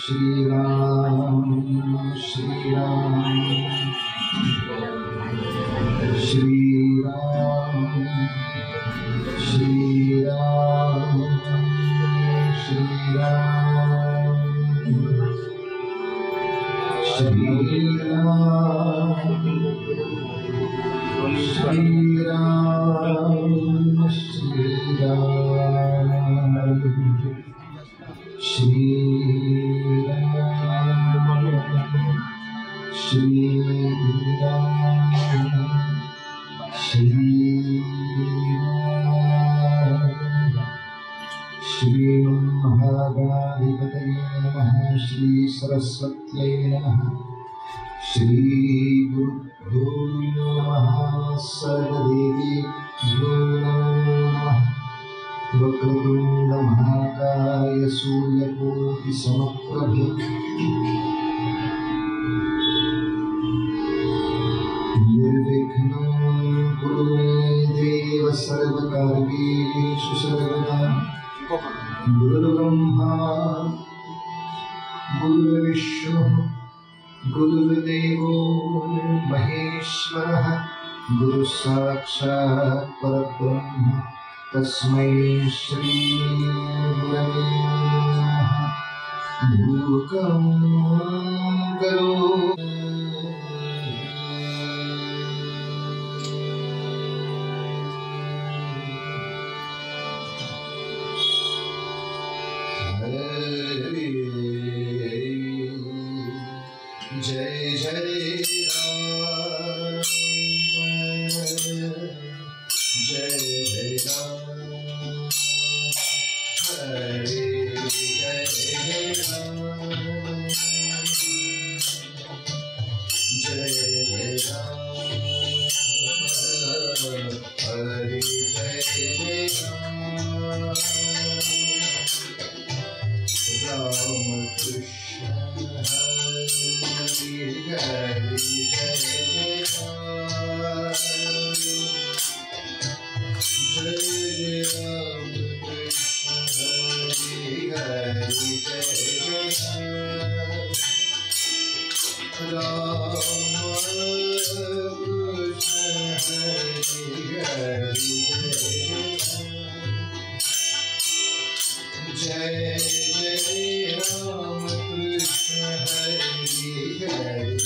श्री राम श्री राम श्री राम श्री राम श्री राम श्री राम श्री राम श्री राम श्री श्री राम श्री श्री महागणाधिपतये नमः श्री सरस्वत्यै नमः श्री गुरुभ्यो नमः सर्वदेवेभ्यो नमः वक्रतुंड महाकाय सूर्यकोटि समप्रभ निर्विघ्नं कुरु मे देव सर्वकार्येषु सर्वदा गुरुर्ब्रह्मा गुरुर्विष्णुः गुरुर्देवो महेश्वरः गुरुसाक्षात् परब्रह्म तस्मै श्री गुरवे नमः मूकं करोमि जय जय राम जय जय राम हरे जय राम जय जय राम हरे जय जय राम कृष्ण हरे हरे जय जय राम जय जय राम कृष्ण हरे हरे जय जय राम कृष्ण हरे हरे जय जय राम कृष्ण हरे हरे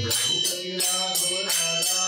रघुपति राघव राजा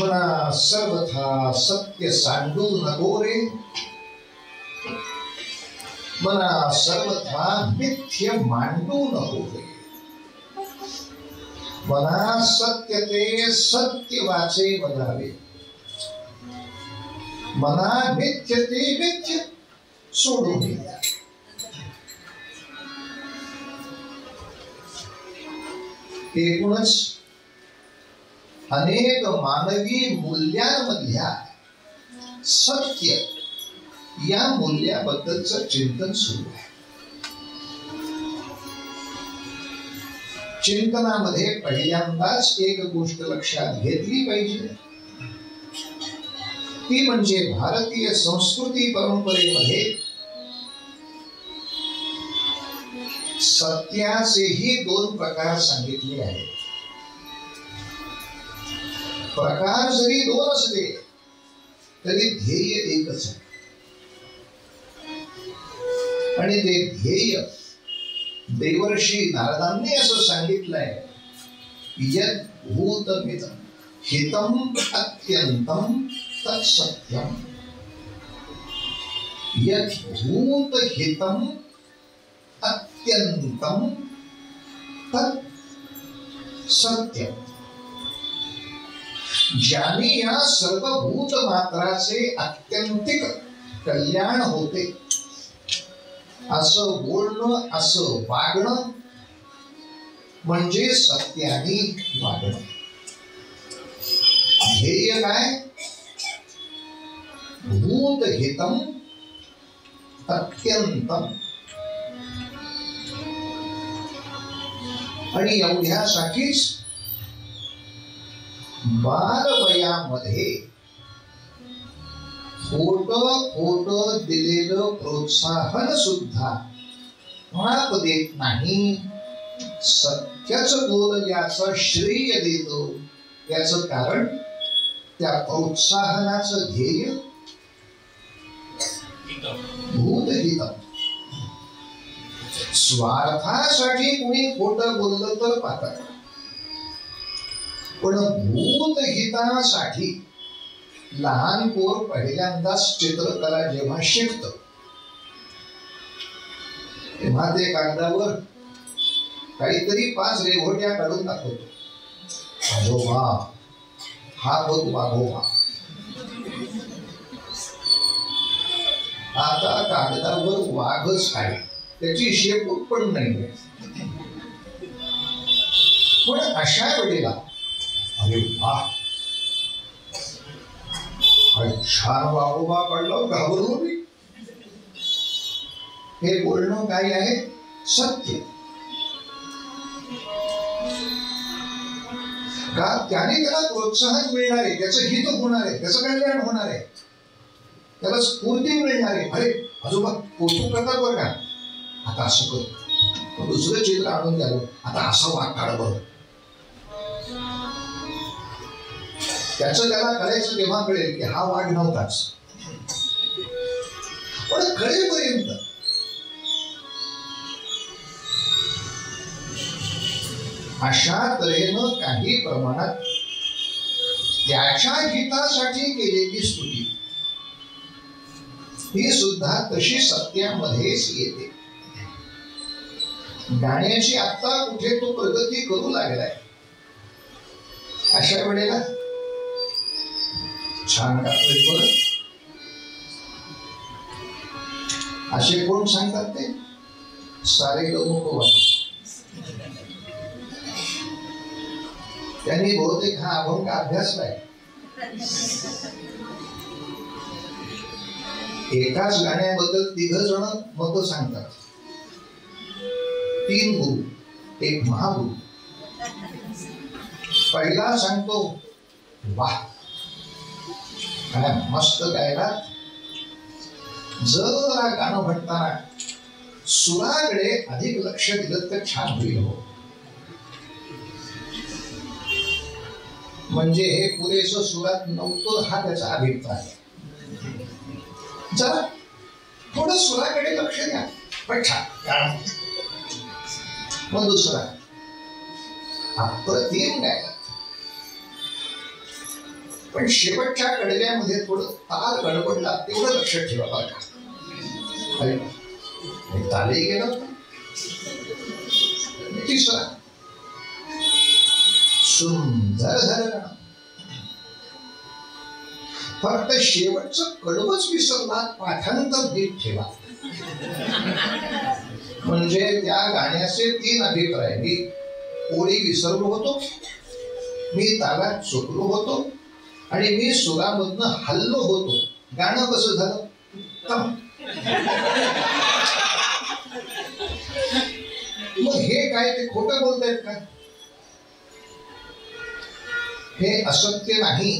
मना सर्वथा सत्य सांडू नगोरे, मना सर्वथा मिथ्य मांडू नगोरे, मना सत्य ते सत्य वाचे बनावे, मना मिथ्य ते मिथ्य सोडून दिल्या. एकूणच अनेक मानवी मूल्यांमधल्या सत्य या मूल्याबद्दलचं चिंतन सुरू आहे. चिंतनामध्ये पहिल्यांदाच एक गोष्ट लक्षात घेतली पाहिजे, ती म्हणजे भारतीय संस्कृती परंपरेमध्ये सत्याचेही दोन प्रकार सांगितले आहेत. प्रकार जरी दोन असले तरी ध्येय एकच आहे. आणि ते ध्येय देवर्षी नारदांनी असं सांगितलंय, यत् भूतमिदं हितम अत्यंतम तत्सत्यम. यत् भूत हितम अत्यंतम तत् सत्यम. ज्याने या सर्वभूत मात्राचे अत्यंतिक कल्याण होते असं बोलणं, असं वागणं म्हणजे सत्याने वागणं. ध्येय काय? भूत हितम अत्यंतम. आणि एवढ्यासाठीच बालवयामध्ये खोट दिलेलं प्रोत्साहन सुद्धा माप देत नाही. सत्याच बोलल्याचं श्रेय देतो. याचं कारण त्या प्रोत्साहनाचं ध्येय भूतहितम. स्वार्थासाठी कुणी खोटं बोललं तर पातळ, पण भूतहितासाठी लहान पोर पहिल्यांदाच चित्रकला जेव्हा शिकत तेव्हा ते कागदावर काहीतरी 5 रेघोट्या काढून दाखवतो. आजोबा, हा बघ वाघोबा. आता कागदावर वाघच आहे, त्याची शेपूट पण नाही. पण अशा वेळेला अरे वा, छान वाघोबा काढलं, घाबरलो मी. हे बोलणं काय आहे? सत्य. का? त्याने त्याला प्रोत्साहन मिळणार आहे, त्याचं हित होणार आहे, त्याचं कल्याण होणार आहे, त्याला स्फूर्ती मिळणार आहे. अरे आजोबा कौतुक करतात बरं का, आता असं कर, दुसरं चित्र आणून द्यावं, आता असं वाघ काढ बरं. त्याचं त्याला कळायचं तेव्हा कळेल की हा वाघ नव्हताच. पण कळेपर्यंत अशा तऱ्हेनं काही प्रमाणात त्याच्या हितासाठी केलेली स्तुती ही सुद्धा तशी सत्यामध्येच येते. गाण्याची आता कुठे तो प्रगती करू लागलाय, अशा वेळेला छान गातोय बरं. असे कोण सांगतात ते? सारे लोक वाटते. त्यांनी बहुतेक हा अभंग अभ्यासलाय. एकाच गाण्याबद्दल 3 जण मत सांगतात. 3 गुरु, एक महागुरु. पहिला सांगतो, वाह काय मस्त गायला. जरा गाणं म्हणताना सुराकडे अधिक लक्ष दिलं तर छान होईल हो. म्हणजे हे पुरेसं सुरात नव्हतं हा त्याचा अभिप्राय. जरा थोडं सुराकडे लक्ष द्या, पण छान. मग दुसरा अप्रतिम गायला, पण शेवटच्या कडव्यामध्ये थोडं ताल गडबडला तेवढं लक्ष ठेवा बघा. तालही गेलं. तिसरा सुंदर झालं, फक्त शेवटचं कडवच विसरला, पाठांतर नीट ठेवा. म्हणजे त्या गाण्याचे 3 अभिप्राय. मी ओळी विसरलो होतो, मी तालात चुकलो होतो आणि मी सुरामधनं हल्लो होतो. गाणं कसं झालं? मग हे काय, ते खोटं बोलतायत का? हे असत्य नाही,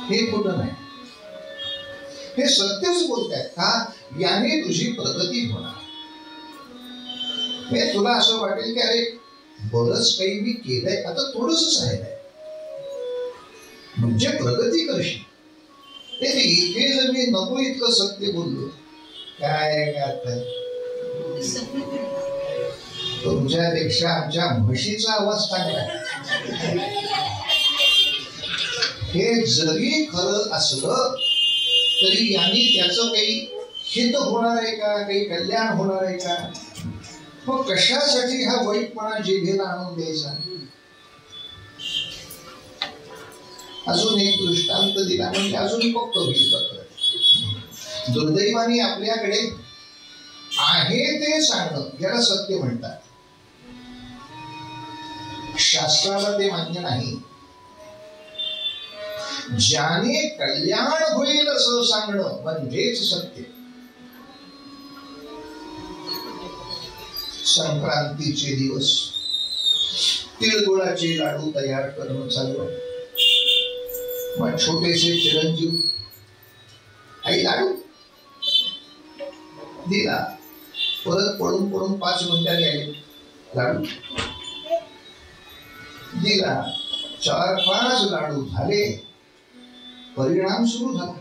हे खोटं नाही, हे सत्यच बोलतायत का? याने तुझी प्रगती होणार. हे तुला असं वाटेल की अरे बरंच काही मी केलंय, आता थोडंसच आहे म्हणजे प्रगती करशील. इथे जर मी नको इतकं सत्य बोललो, काय अर्थ? तुमच्यापेक्षा आमच्या म्हशीचा आवाज चांगला आहे. हे जरी खरं असलं तरी यांनी त्याचं काही हित होणार आहे का, काही कल्याण होणार आहे का? मग कशासाठी हा वाईटपणा जिभेला आणून द्यायचा? अजून एक दृष्टांत दिला म्हणजे अजून पक्क होईल. दुर्दैवाने आपल्याकडे आहे ते सांगणं ज्याला सत्य म्हणतात, शास्त्राला ते मान्य नाही. ज्याने कल्याण होईल असं सांगणं म्हणजेच सत्य. संक्रांतीचे दिवस तिळगुळाचे लाडू तयार करणं चालू आहे. मग छोटेसे चिरंजीव आई लाडू दिला, परत पडून पडून 5 मिनिटांनी आले लाडू दिला, 4-5 लाडू झाले, परिणाम सुरू झाला.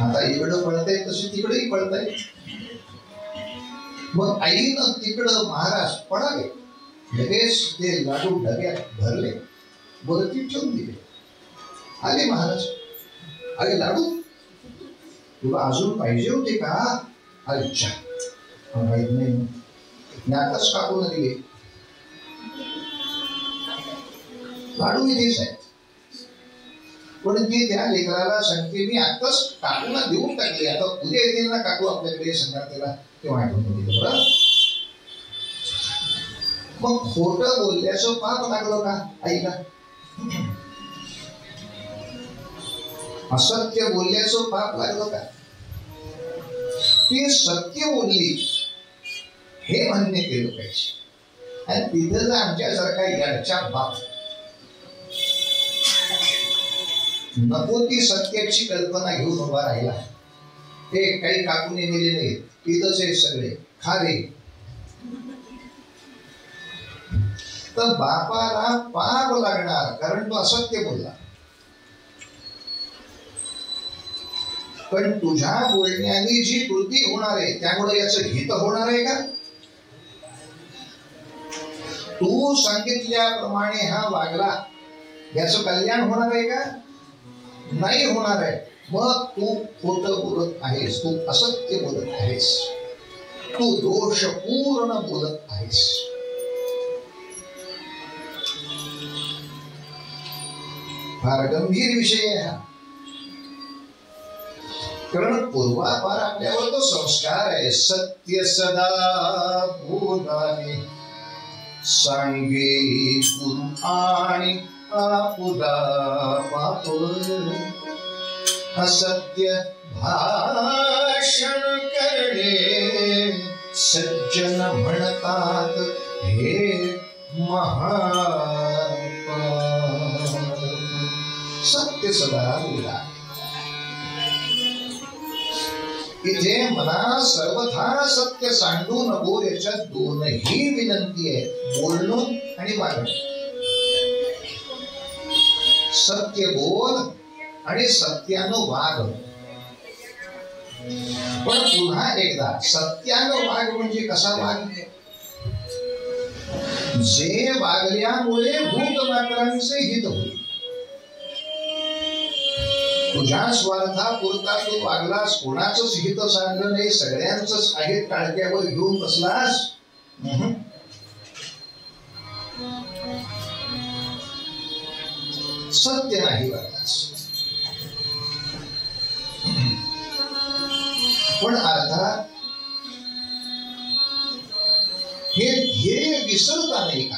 आता इकडं पळताय तसे तिकडेही पळताय. मग आईनं तिकडं महाराज पळाले, लगेच ते लाडू डब्यात भरले, वरती ठेवून दिले. आले महाराज, अरे लाडू तुला अजून पाहिजे होते का? अच्छा, माहित नाही, नाकाच टाकून दिले. लाडू इथेच आहेत, पण ती त्या लेकराला सांगते मी आताच काकूला देऊन टाकले, आता उद्या येतील ना काकू आपल्याकडे संक्रांतीला, तेव्हा आठवून दिलं. बरं, मग खोटं बोलल्याचं पाप लागलं का आईला? असत्य बोलल्याचं पाप लागलं का? ती सत्य बोलली हे मान्य केलं पाहिजे. आणि तिथं जर आमच्यासारखा याच्या बाप नको ती सत्याची कल्पना घेऊन उभा राहिला, ते काही काकूने दिले नाही, तिथंच हे सगळे खारे, तर बापाला पाप लागणार, कारण तो असत्य बोलला. पण तुझ्या बोलण्याने जी कृती होणार आहे त्यामुळे याचं हित होणार आहे का? तू सांगितल्याप्रमाणे हा वागला, याचं कल्याण होणार आहे का? नाही होणार आहे. मग तू खोटं बोलत आहेस, तू असत्य बोलत आहेस, तू दोषपूर्ण बोलत आहेस. फार गंभीर विषय आहे हा, कारण पूर्वापार आपल्यावर तो संस्कार आहे. सत्य सदा बोलावे, सांगे गुरु आणि आपुला पाप. असत्य भाषण करणे सज्जन म्हणतात हे महान. सत्य सदा बोला. इथे मला सर्वथा सत्य सांगू नको, याच्यात दोनही विनंती आहे, बोलणं आणि वागणं. सत्य बोल आणि सत्यानं वाग. पण पुन्हा एकदा सत्यानं वाग म्हणजे कसा वाग? जे वागल्यामुळे भूतमात्रांचे हित होईल. तुझ्या स्वार्थापुरता तू वागलास, कोणाचंच हित सांगलं नाही, सगळ्यांचंच आहेत टाळक्यावर घेऊन बसलास, सत्य नाही वागलास. पण अर्थात हे ध्येय विसरता नाही का?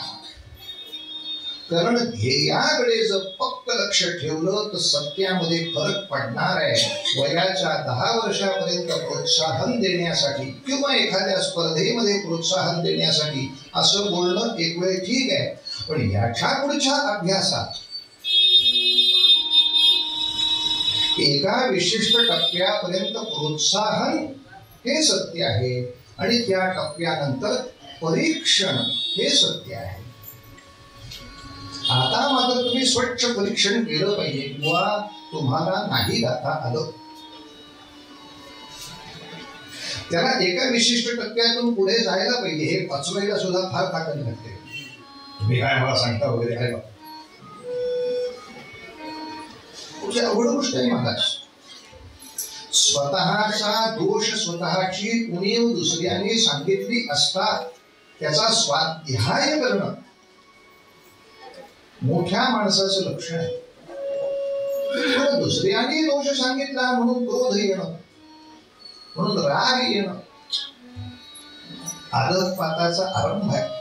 कारण ध्येयाकडे जर फक्त लक्ष ठेवलं तर सत्यामध्ये फरक पडणार आहे. वयाच्या 10 वर्षापर्यंत प्रोत्साहन देण्यासाठी किंवा एखाद्या स्पर्धेमध्ये प्रोत्साहन देण्यासाठी असं बोलणं एक वेळ ठीक आहे, पण याच्या पुढच्या अभ्यासात एका विशिष्ट टप्प्यापर्यंत प्रोत्साहन हे सत्य आहे आणि त्या टप्प्यानंतर परीक्षण हे सत्य आहे. आता मात्र तुम्ही स्वच्छ परीक्षण केलं पाहिजे किंवा तुम्हाला नाही जाता आलं, त्याला एका विशिष्ट टप्प्यातून पुढे जायला पाहिजे. हे पचवायला सुद्धा फार ताकद लागते. तुम्ही काय मला सांगता वगैरे आहे कुठे अवघड गोष्ट आहे महाराज. स्वतःचा दोष स्वतःची उणीव दुसऱ्याने सांगितली असता त्याचा स्वाध्याय करणं मोठ्या माणसाचं लक्षण आहे. दुसऱ्याने दोष सांगितला म्हणून क्रोध येणं, म्हणून राग येणं आदतपाताचा आरंभ आहे.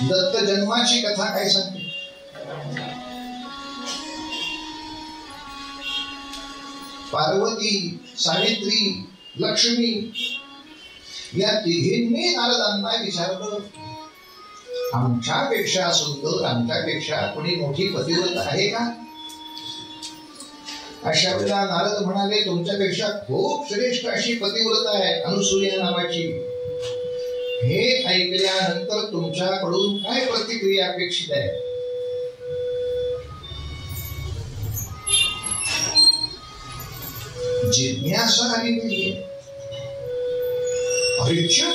दत्त जन्माची कथा काय सांगते? पार्वती, सावित्री, लक्ष्मी या तिघींनी नारदांना विचारलं, आमच्यापेक्षा सुंदर, आमच्यापेक्षा कोणी मोठी पतिव्रत आहे का? अशा वेळेला नारद म्हणाले, तुमच्यापेक्षा खूप श्रेष्ठ अशी पतिव्रत आहे अनुसूया नावाची. हे ऐकल्यानंतर तुमच्याकडून काय प्रतिक्रिया अपेक्षित आहे? जिज्ञासा आली पाहिजे. परीक्षा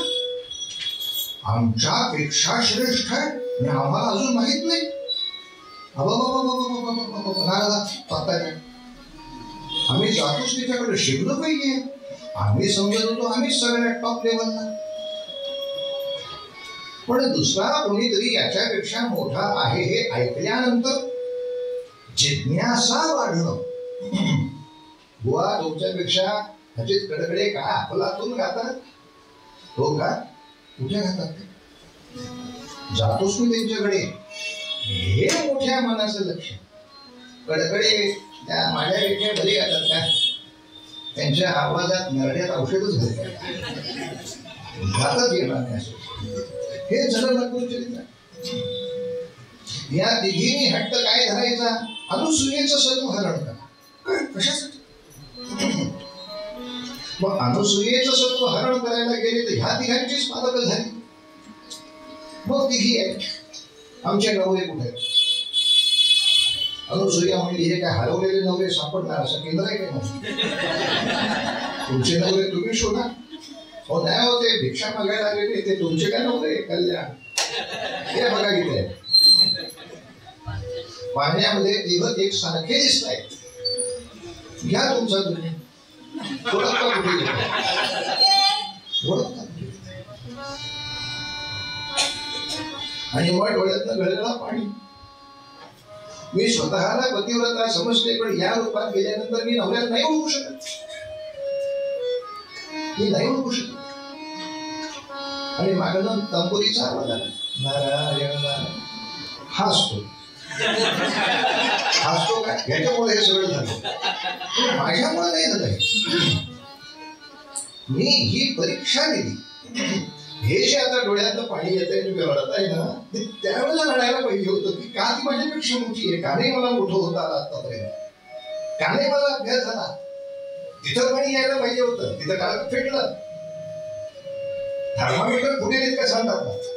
आमच्यापेक्षा श्रेष्ठ आहे आणि आम्हाला अजून माहित नाही. आम्ही जातोच तिच्याकडे, शिकलो पाहिजे. आम्ही समजत होतो आम्हीच सगळ्यात टॉप लेवलला, पण दुसरा कोणीतरी याच्यापेक्षा मोठा आहे हे ऐकल्यानंतर जिज्ञासा वाढणं. बुवा तुमच्यापेक्षा अजित कडकडे काय अफलातून गातात? हो का? कुठे घातात? जातोस मी त्यांच्याकडे. हे मोठ्या मनाचं लक्ष. कडकडे त्या माझ्यापेक्षा बरी गातात का? त्यांच्या आवाजात नरड्यात औषधच घातात येणार नाही. हे झालं नकुलचरित्र. या तिघींनी हट्ट काय धरायचा? अनुसूयेचं सत्व हरण करा. कशासाठी? मग अनुसूयेचं सत्व हरण करायला गेले तर ह्या तिघांचीच पालक झाली. मग तिघी आहेत, आमचे नवरे कुठे? अनुसूया म्हणजे हे काय हरवलेले नवरे सापडणार असं केंद्र आहे काय? तुमचे नवरे तुम्ही शोधा. हो नाही होते भिक्षा मागायला आलेले ते तुमचे काय नवरे? कल्याण हे बघा किती पाण्यामध्ये दिवस एक सारखे दिसत आहेत. घ्या तुमचा तुम्ही ओळखता कुठे ओळखता आणि मग डोळ्यातनं गळलेला पाणी. मी स्वतःला पतिव्रता समजते, पण या रूपात गेल्यानंतर मी नवऱ्यात नाही ओळखू शकत. मी नाही ओळखू शकत. आणि मागणं तंबुरीचा आवाज आला, नारायण नारायण. हसतो हसतो काय? ह्याच्यामुळे हे सगळं झालं. माझ्यामुळे नाही झालंय. मी ही परीक्षा दिली. हे जे आता डोळ्यातलं पाणी येत आहे, तुम्ही रडत आहे ना, ते त्यावेळेला रडायला पाहिजे होतं की का ती माझ्यापेक्षा मोठी आहे. काने मला मोठं होता आला आतापर्यंत. काने मला अभ्यास झाला. तिथं पाणी यायला पाहिजे होतं, तिथं काळ फेटलं. थर्मामीटर कुठे इतका सांगतात.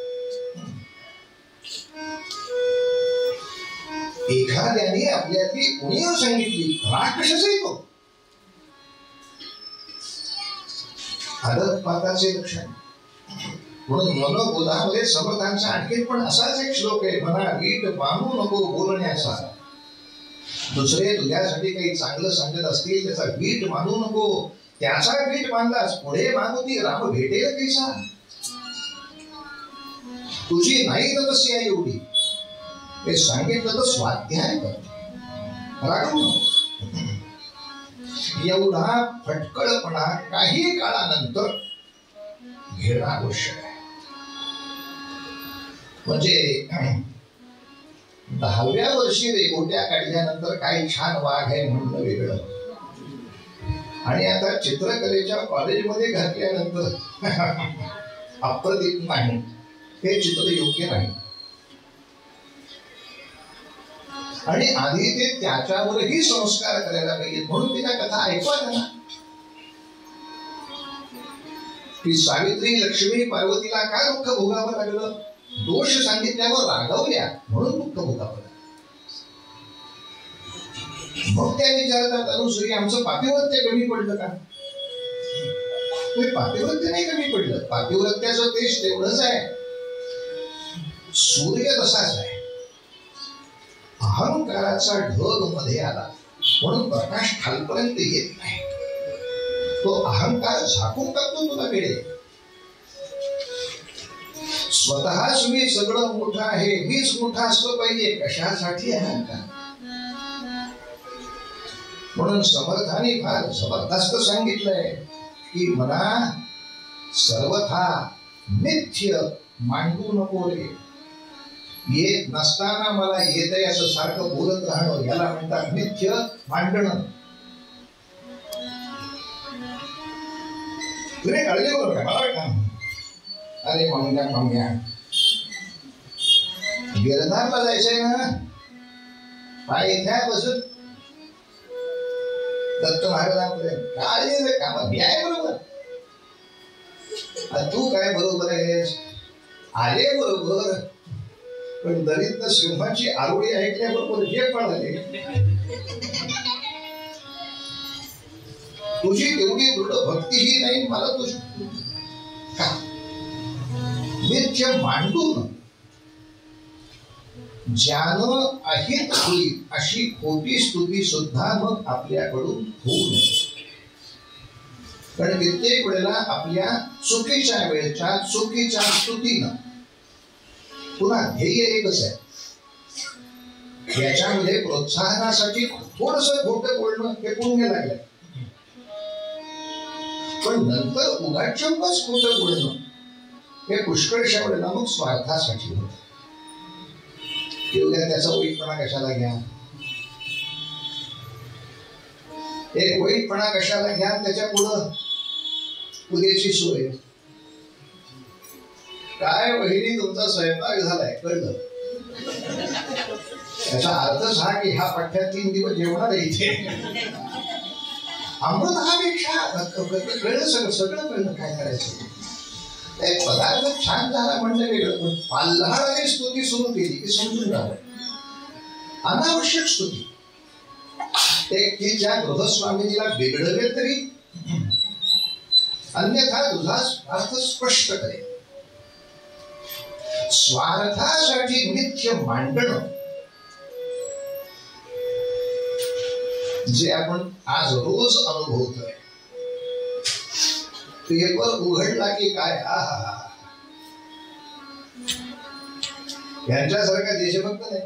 एखाद्याने आपल्यातली उणीव सांगितली, राग कशाचा येतो? आदतपाताचे लक्षण. म्हणून मनोबोधामध्ये समर्थांचा आणखी पण असाच एक श्लोक आहे, मना वीट बांधू नको बोलण्याचा. दुसरे तुझ्यासाठी काही चांगलं सांगत असतील त्याचा वीट मानू नको. त्याचा वीट मानलास पुढे मागुती राम भेटेल कैसा. तुझी नाही तपस्या एवढी, हे सांगितलं तर स्वाध्याय कर. रागवू नको. एवढा फटकळपणा काही काळानंतर घेणं आवश्यक आहे. म्हणजे 10व्या वर्षी रेघोट्या काढल्यानंतर काही छान वाघ आहे म्हणणं वेगळं, आणि आता चित्रकलेच्या कॉलेजमध्ये घातल्यानंतर अप्रतिम नाही, हे चित्र योग्य नाही. आणि आधी ते त्याच्यावरही संस्कार करायला पाहिजे. म्हणून तिला कथा ऐकवा ना की सावित्री लक्ष्मी पार्वतीला का दुःख भोगावं लागलं, दोष सांगितल्यावर रागवल्या म्हणून दुःख भोगावं लागलं. मग त्या विचारतात अनुसूया आमचं पातिव्रत्य कमी पडलं का? पातिव्रत्य नाही कमी पडलं, पातिव्रत्याचं तेज तेवढंच आहे. सूर्य तसाच आहे, अहंकाराचा ढग मध्ये आला म्हणून प्रकाश खालपर्यंत येत नाही. तो अहंकार झाकून टाकतो तुला वेळे. स्वतःच मी सगळं मोठं आहे, मीच मोठा असलं पाहिजे, कशासाठी अहंकार? म्हणून समर्थाने फार जबरदस्त सांगितलंय की मना सर्वथा मिथ्य मांडू नको रे. येत नसताना मला येत आहे असं सारखं बोलत राहणं, याला म्हणतात मिथ्य मांडणं. तुला काळजी करू का मला? अरे मम्या गिरनारला जायचंय ना, पाय इथे बसून दत्त महाराजांपर्यंत काळजी काम मी आहे बरोबर. तू काय बरोबर आहेस, आले बरोबर, पण दलित सिंहाची आरोळी ऐकल्याबरोबर हे पळाले. तुझी तेवढी दृढ भक्तीही नाही, मला तुझी का मिथ्य मांडून ज्यानं अहित होईल अशी खोटी स्तुती सुद्धा मग आपल्याकडून होऊ नये. कारण कित्येक वेळेला आपल्या चुकीच्या वेळेच्या चुकीच्या स्तुतीनं पुन्हा ध्येय एकच आहे, याच्यामध्ये प्रोत्साहनासाठी थोडस खोटं बोलणं हे पुण्य लागलं, पण नंतर उगाचच खोटं बोलणं हे पुष्कळशा वेळेला मग स्वार्थासाठी होतं. एवढ्या त्याचा वाईटपणा कशाला घ्या, एक वाईटपणा कशाला घ्या, त्याच्या पुढं उद्याची सोय काय, वहिनी तुमचा स्वयंपाक झालाय कळलं, याचा अर्थच हा की ह्या पठ्ठ्यात 3 दिवस जेवणार आहे इथे. अमृत हा पेक्षा कळलं, सगळं कळलं काय करायचं. एक पदार्थ छान झाला म्हणजे वेगळं, पण पाल्हाळाने स्तुती सुरू केली की समजून जावं. अनावश्यक स्तुती एक की ज्या गृहस्वामिनीला बिघडवेल तरी अन्यथा तुझा अर्थ स्पष्ट करेल. स्वार्थासाठी मिथ्य मांडणं जे आपण आज रोज अनुभवतोय. पेपर उघडला की काय यांच्यासारखा देशभक्त नाही,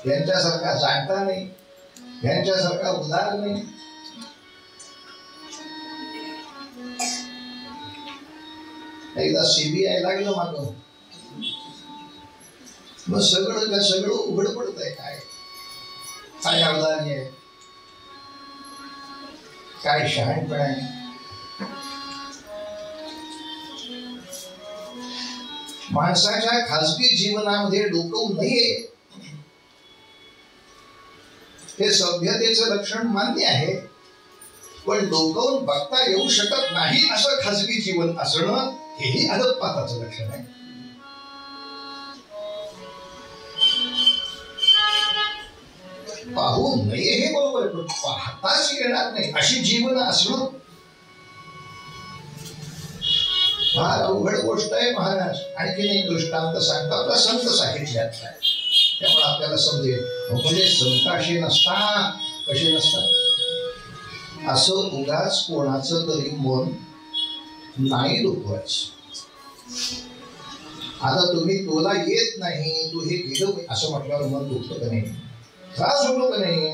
यांच्यासारखा जाणता नाही, यांच्यासारखा उदार नाही. एकदा सीबीआय लागलं मागं, मग सगळं उघड पडत आहे. काय अवधानी आहे, काय शहाणपण आहे. माणसाच्या खासगी जीवनामध्ये डोकवू नये हे सभ्यतेचं लक्षण मान्य आहे, पण डोकवून बघता येऊ शकत नाही असं खासगी जीवन असणं हेही अधःपाताचं लक्षण आहे. पाहू नये हे बरोबर, पण पाहताच येणार नाही अशी जीवन असणं फार अवघड गोष्ट आहे महाराज. आणखीन एक दृष्टांत सांगतो आपला संत साहित्यातला आहे, त्यामुळे आपल्याला समजेल. म्हणजे संत असे नसतात, कसे नसतात असं उगाच कोणाचं तरी मन नाही दुखवायचं. आता तुम्ही तुला येत नाही, तू हे केलं असं म्हटल्यावर मन दुखतं का नाही, त्रास होतो का नाही?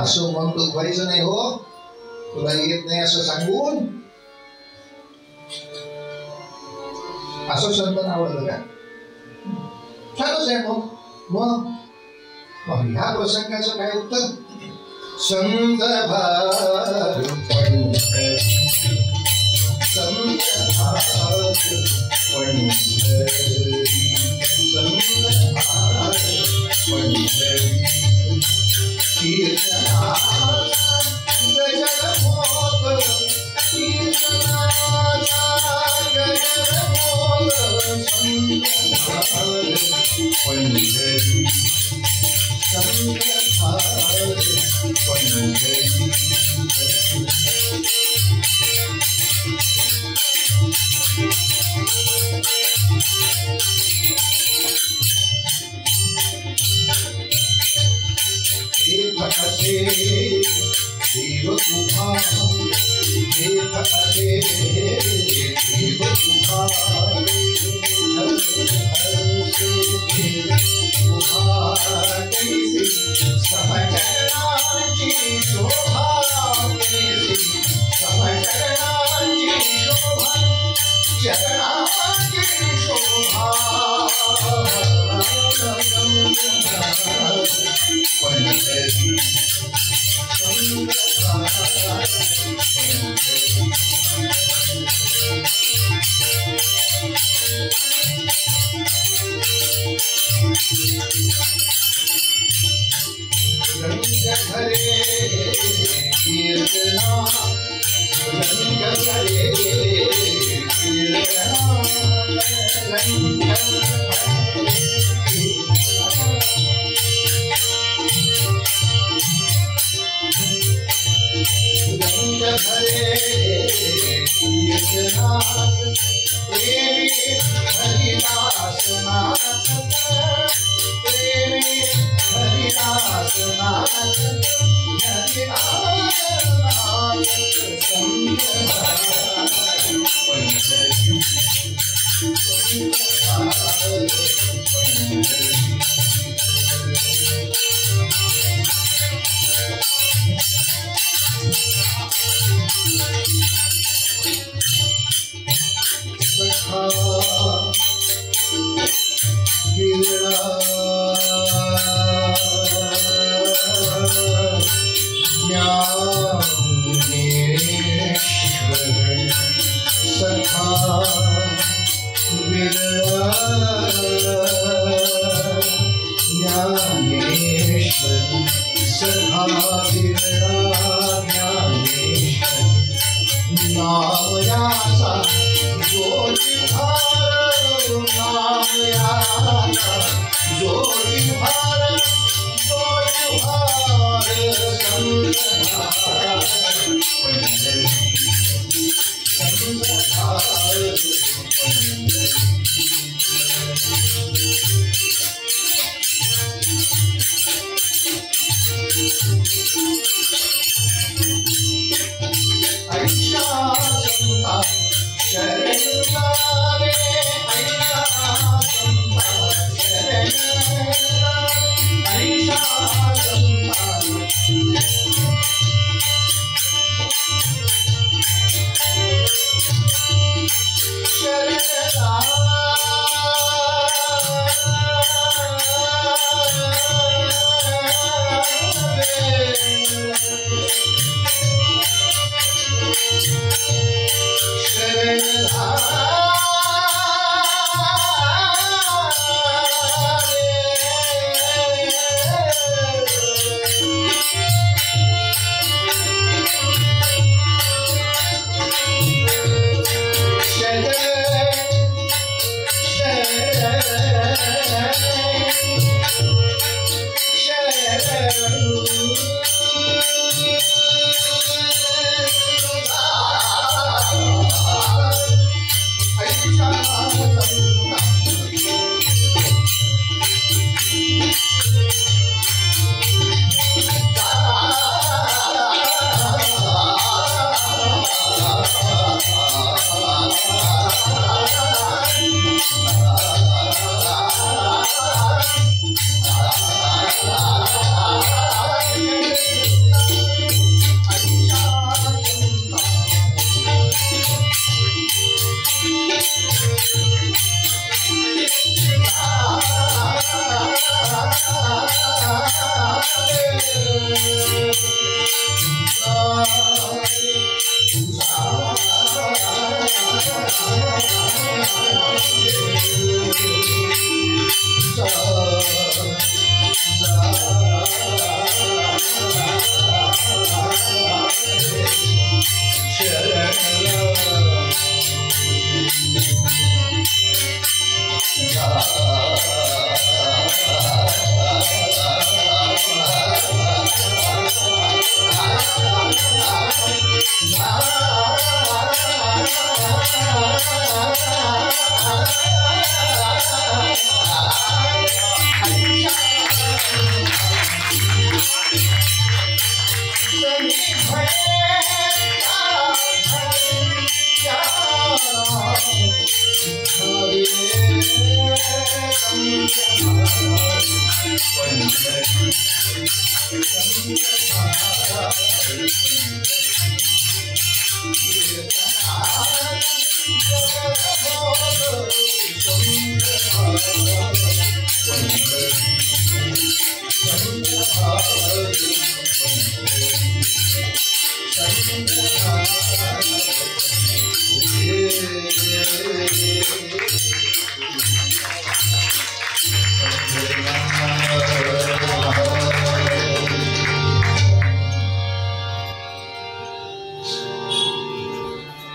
असं मग दुखवायचं नाही हो, तुला येत नाही असं सांगून. असं संत आवडलं का? छानच आहे. मग ह्या प्रसंगाचं काय उत्तर? संत भार पंढरी, संत भार पंढरी, संत भार पंढरी, कीर्तनाचा गजर मोद, कीर्तनाचा गजर मोद, संत भार पंढरी, संत भार पंढरी. असे देव तुझा, असे देव तुझा, समचरणाची शोभा, समचरणाची शोभा, चरणाची शोभा, पंढरी, रंग भरे कीर्तना, रंग भरे कीर्तना, रंग भरे कीर्तना, प्रेमी हरिदास नाचत, प्रेमी हरिदास नाचत, हरिदास नाचत, संत भार पंढरी, संत भार पंढरी.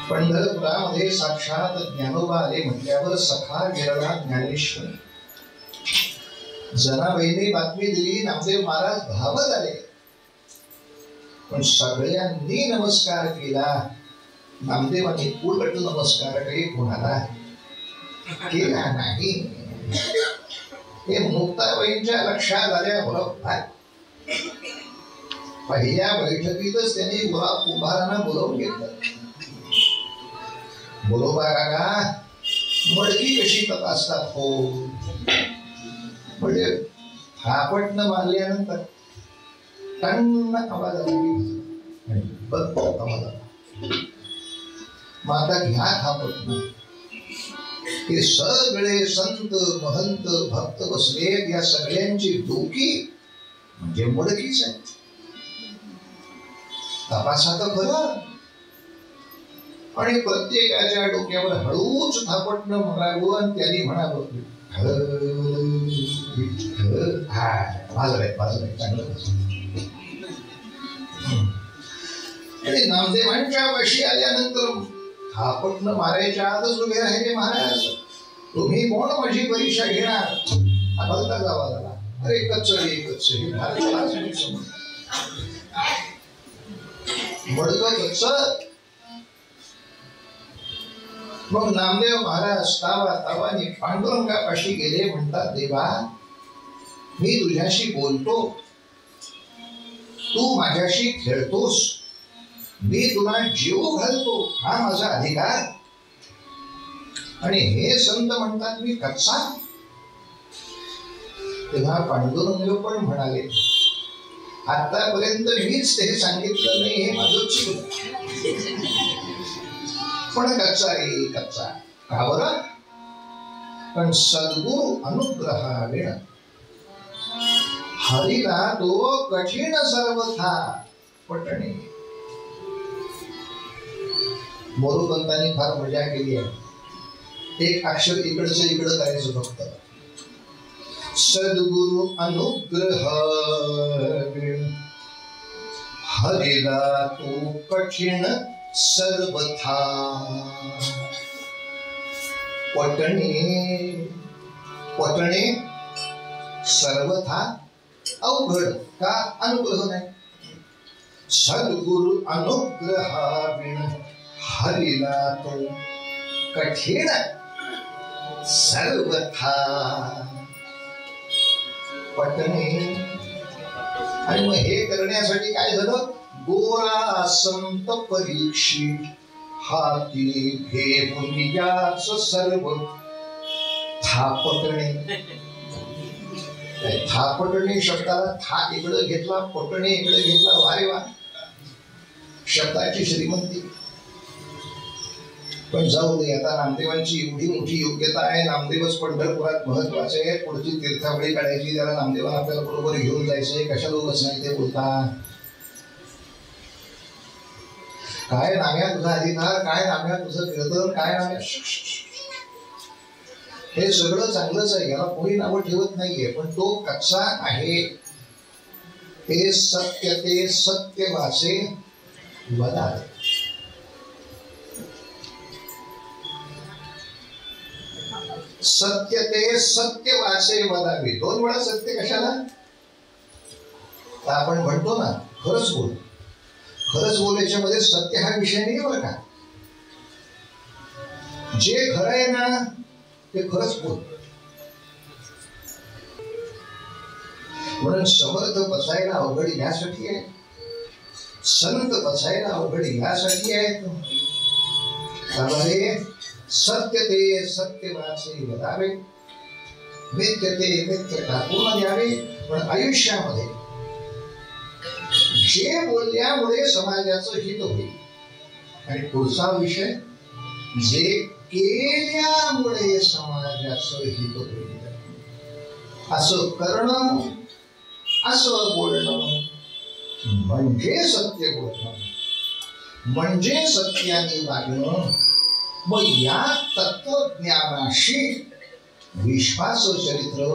पंढरपुरामध्ये साक्षात ज्ञानोबा आले म्हटल्यावर सखा गेला ज्ञानेश्वर. जनाबाईंनी बातमी दिली, नामदेव महाराज भावत आले. पण सगळ्यांनी नमस्कार केला. नामदेवांनी उलट नमस्कार काही कोणाला केला नाही. हे मुक्ताबाईंच्या लक्षात आल्याबरोबर पहिल्या बैठकीतच त्यांनी कुंभारांना बोलावून घेतलं. बोलोबा काका, मडकी कशी तपासतात हो? म्हणजे थापटनं मारल्यानंतर टन्न आवाज आला. मग आता घ्या थापटनं. हे सगळे संत महंत भक्त बसलेत, या सगळ्यांची डोकी म्हणजे मडकीच आहे. तपासा तर खरं. आणि प्रत्येकाच्या डोक्यावर हळूच थापटणं मारावं आणि त्यांनी म्हणावं चांगलं. आणि नामदेवांच्या पाशी आल्यानंतर थापटणं मारायच्या आतच उभे राहिले. महाराज, तुम्ही कोण माझी परीक्षा घेणार? भलता जावा झाला. अरे कच्चरी कच्चरी मडकं कच्च. मग नामदेव महाराज तावानी पांडुरंगापाशी गेले. म्हणतात, देवा, मी तुझ्याशी बोलतो, तू माझ्याशी खेळतोस, मी तुला जीव घालतो, हा माझा अधिकार. आणि हे संत म्हणतात मी कच्चा. तेव्हा पांडुरंग पण म्हणाले, आतापर्यंत मीच ते सांगितलं नाही, हे माझं चूक. पण कच्चा रे कच्चा. का बरं? पण सद्गुरु अनुग्रहावेळ हरिला तो कठीण सर्वथा पटणे. मोरोपंतांनी फार मजा केली आहे. एक अक्षर इकडचं इकडं करायचं फक्त. सद्गुरु अनुग्रह हरिला तो कठीण सर्वथा पटणे. पटणे सर्वथा अवघड का? अनुग्रह नाही. सद्गुरु अनुग्रहाविण हरिला तो कठीण सर्वथा पटणे. आणि मग हे करण्यासाठी काय झालं? गोरा संत परीक्षित हाती घेऊन याच सर्व थापटणे. थापटणे शब्दाला था इकडे घेतला, पटणे इकडे घेतला. वारे वा, शब्दाची श्रीमंती. पण जाऊ दे, आता नामदेवांची एवढी मोठी योग्यता आहे. नामदेवच पंढरपुरात महत्वाचे आहे. पुढची तीर्थावळी काढायची, त्याला नामदेवांना आपल्याला बरोबर घेऊन जायचंय. कशा लोकच नाही ते बोलता. काय नाम्या तुझा अधिकार, काय नाम्या तुझं कीर्तन, काय नाम्या. हे सगळं चांगलंच आहे, याला कोणी नावं ठेवत नाहीये. पण तो कच्चा आहे. ते सत्य वाचे वदावे. सत्य वाचे वदावे. दोन वेळा सत्य कशाला? आपण म्हणतो ना, खरंच बोल. खरंच बोलायच्या मध्ये सत्य हा विषय नाही बरं का. जे खरं आहे ना ते खरंच बोल. म्हणून समर्थ बसायला अवघड यासाठी आहे, संत बसायला अवघड यासाठी आहे. सत्य वाचे वदावे, मिथ्य टाकून द्यावे. पण आयुष्यामध्ये जे बोलल्यामुळे समाजाचं हित होईल. आणि पुढचा विषय, जे केल्यामुळे समाजाचं हित होईल. असं करणं, असं बोलणं म्हणजे सत्य बोलणं, म्हणजे सत्याने वागणं. मग या तत्वज्ञानाशी विश्वास चरित्र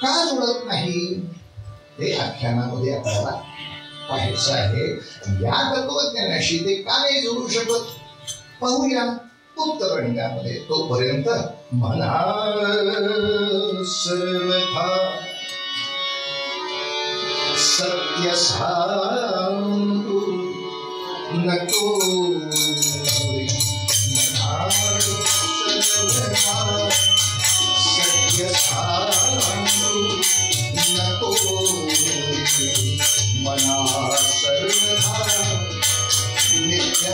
का जुळत नाही ते आख्यानामध्ये आपल्याला पाहायचं आहे. या तत्वज्ञानाशी ते का नाही जुळू शकत पाहूया उत्तरंगामध्ये. तोपर्यंत म्हणा सर्वथा सत्य सांगू नको, म्हणा सर्वथा सत्य सांगू नको, मना सर्वथा नित्य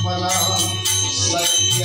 मला सत्य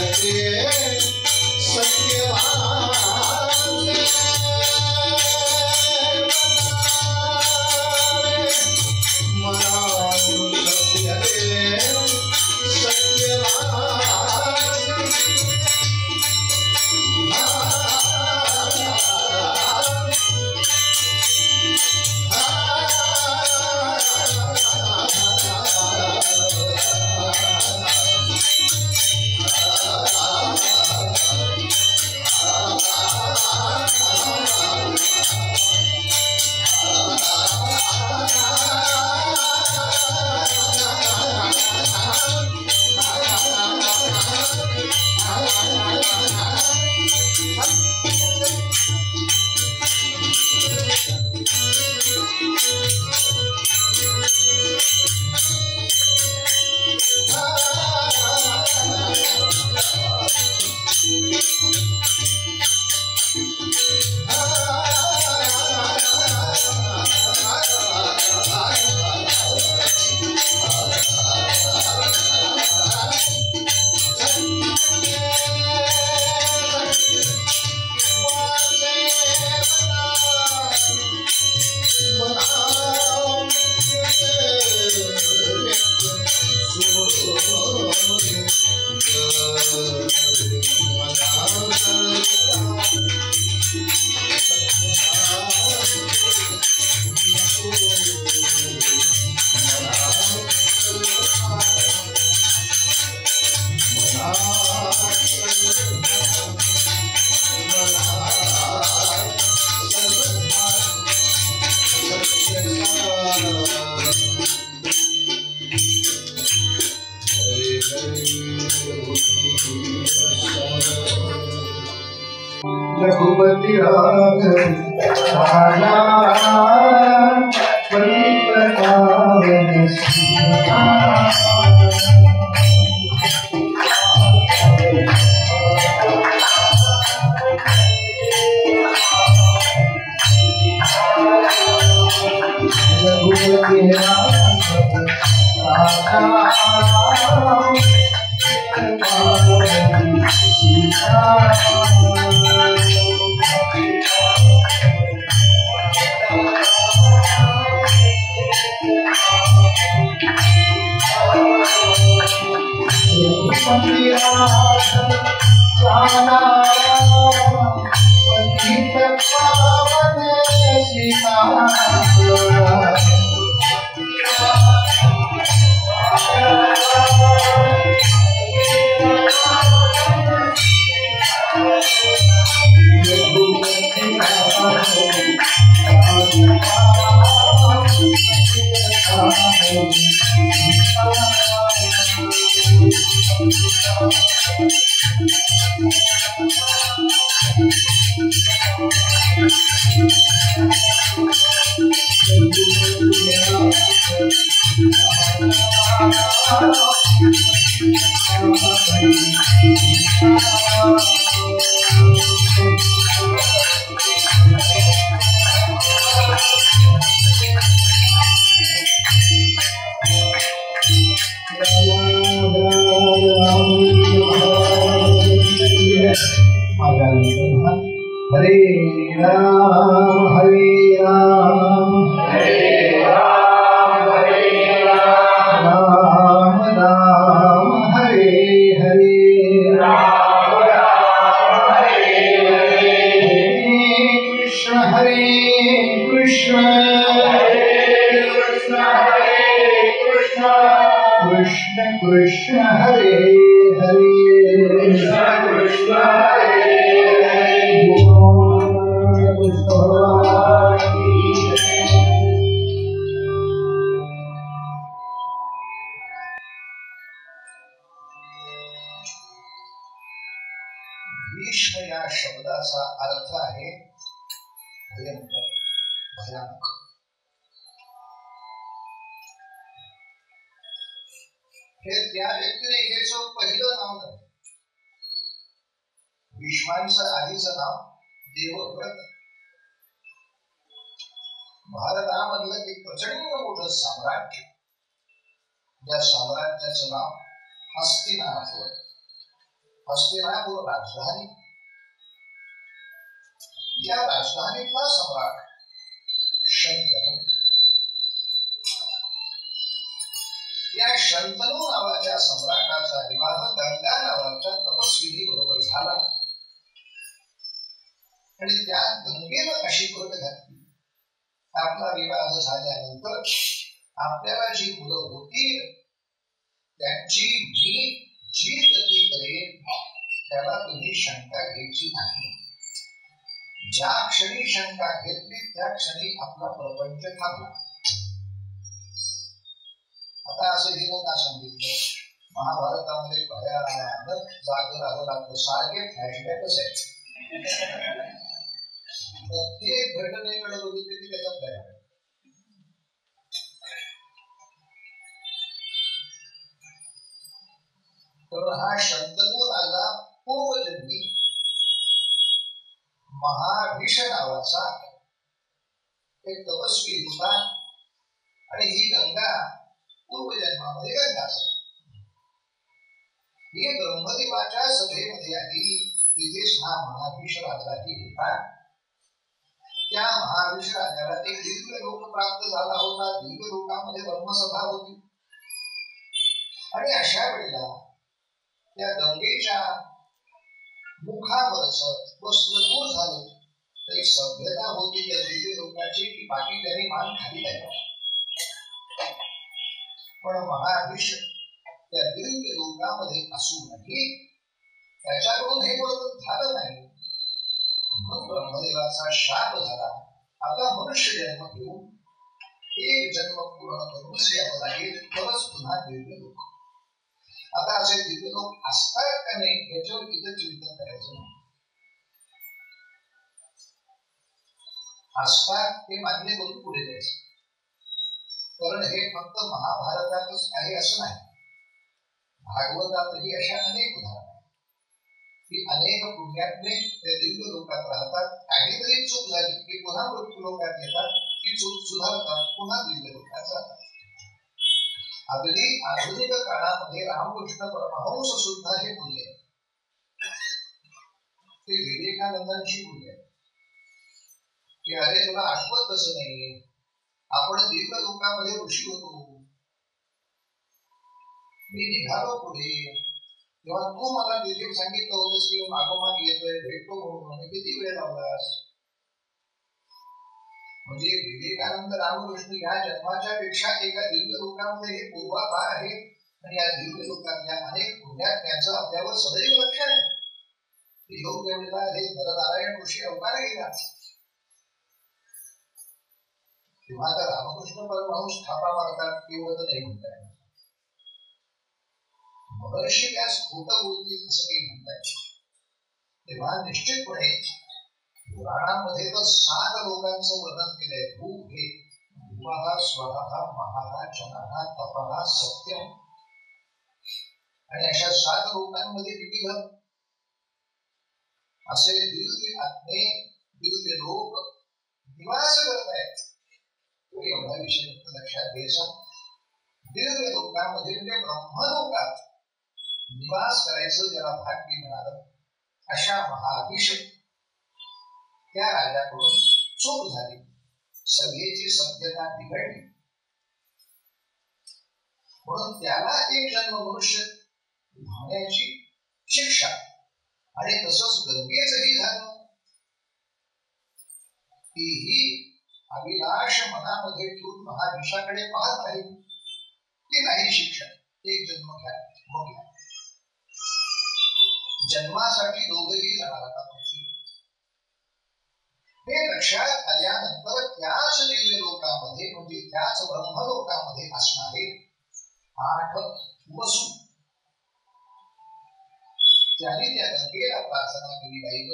रघुपति राघव राजा पंडित पावन रघुपति हरे राम हरे राम राम हरे हरे हरे कृष्ण कृष्ण कृष्ण हरे हरे कृष्ण हरे हरे कृष्ण भगवान की जय। भीष्म या शब्दाचा अर्थ आहे भयंकर, भयानक. हे त्या व्यक्तिरेखेचं पहिलं नाव नाही. भीष्मांचं आधीचं नाव देवव्रत. भारतामधलं एक प्रचंड मोठं साम्राज्य, त्या साम्राज्याचं नाव हस्तिनापुर. हस्तिनापुर राजधानी. या राजधानीतला सम्राट शंतनू. या शंतनू नावाच्या सम्राटाचा विवाह गंगा नावाच्या तपस्विनी बरोबर झाला आणि त्या गंगेनं अशी पट घातली, आपला विवाह झाल्यानंतर आपल्याला जी मुलं होतील त्यांची मी जी गती करेन त्याला तुम्ही शंका घ्यायची नाही. ज्या क्षणी शंका घेतली त्या क्षणी आपला प्रपंच थांबला. आता असं हे का सांगितलं, महाभारतामध्ये भयानक जाग राहावं लागतं, सारखे फ्लॅशबॅकच आहेत. प्रत्येक घटनेकडे बघितले की त्याचा फ्लॅशबॅक. तर हा शंतनू राजा पूर्वजन्मी महाभीष नावाचा एक तपस्वी होता आणि ही गंगा पूर्वजन्मामध्ये गंगा. ही ब्रह्मदेवाच्या सभेमध्ये आली, तिथेच हा महाभीष राजाही होता. त्या महाभीष राजाला एक दिव्य लोक प्राप्त झाला होता. दिव्य लोकांमध्ये ब्रह्मसभा होती आणि अशा वेळेला त्या गंगेच्या मुखावरच वस्त्र दूर झालं तर एक सभ्यता होती त्या दिव्य लोकांची की बाकी त्यांनी मान खाली द्यावा. पण महाभीष त्या दिव्य लोकांमध्ये असूनही त्याच्याकडून हे वर्तन झालं नाही. म्हणून ब्रह्मदेवाचा शाप झाला, आता मनुष्य जन्म घेऊन एक जन्म पूर्ण करून यावं लागेल तरच पुन्हा दिव्य लोक. आता असे दिव्य लोक असतात का नाही याच्यावर इथं चिंतन करायचं नाही. असतात हे मान्य करून पुढे जायचं. कारण हे फक्त महाभारतातच आहे असं नाही. भागवतातही अशा अनेक उदाहरण आहेत की अनेक पुण्यात्मे त्या दिव्य लोकात राहतात, काहीतरी चूक झाली की पुन्हा मृत्यू लोकात येतात, ती चूक सुधारतात, पुन्हा दिव्य लोकात जातात. अगदी आधुनिक काळामध्ये रामकृष्ण परमहंस सुद्धा हे बोलले. ते विवेकानंदांशी बोलले की अरे तुला आठवत कसं नाही, आपण दिव्य लोकांमध्ये ऋषी होतो, मी निघालो पुढे तेव्हा तू मला तिथे सांगितलं होतंस की मागोमाग येतोय भेटतो म्हणून, किती वेळ लावलास. म्हणजे विवेकानंद रामकृष्ण या जन्माच्या पेक्षा एका दिव्य लोकांमध्ये हे पूर्वाभार आहे आणि या दिव्य लोकांच्या अनेक पुण्यात्म्याचं आपल्यावर सदैव लक्ष आहे. योग्य वेळेला हे नरनारायण ऋषी अवतार गेला तेव्हा तर रामकृष्ण परमहंस थापा मारतात तेवढं तर नाही म्हणताय. महर्षी त्यास खोटं बोलतील असं काही म्हणताय. तेव्हा निश्चितपणे पुराणामध्ये तर 7 लोकांचं वर्णन केलंय. भू हे भुवः स्वः महः जनः तपः सत्यम. आणि अशा 7 लोकांमध्ये विविध असे दिव्य आत्मे दिव्य लोक निवास करत आहेत. एवढा विषय लक्षात घ्यायचा. दिव्य लोकांमध्ये म्हणजे ब्रह्मलोकात निवास करायचं ज्याला भाग्य मिळालं अशा महाभीष त्या राजाकडून चूक झाली, सभेची सभ्यता बिघडली. म्हणून त्याला एक जन्म मनुष्य धावण्याची शिक्षा. आणि तसंच गंगेचंही झालं. तीही अभिलाष मनामध्ये ठेवून महाविषाकडे पाहत राहील की नाही शिक्षा, एक जन्म घ्या मग घ्या. जन्मासाठी दोघंही जाणार आता पृथ्वीवर. हे लक्षात आल्यानंतर त्याच दिव्य लोकामध्ये म्हणजे त्याच ब्रह्मलोकामध्ये असणारे 8 वसू त्याने त्या गंगेला प्रार्थना केली, बाई ग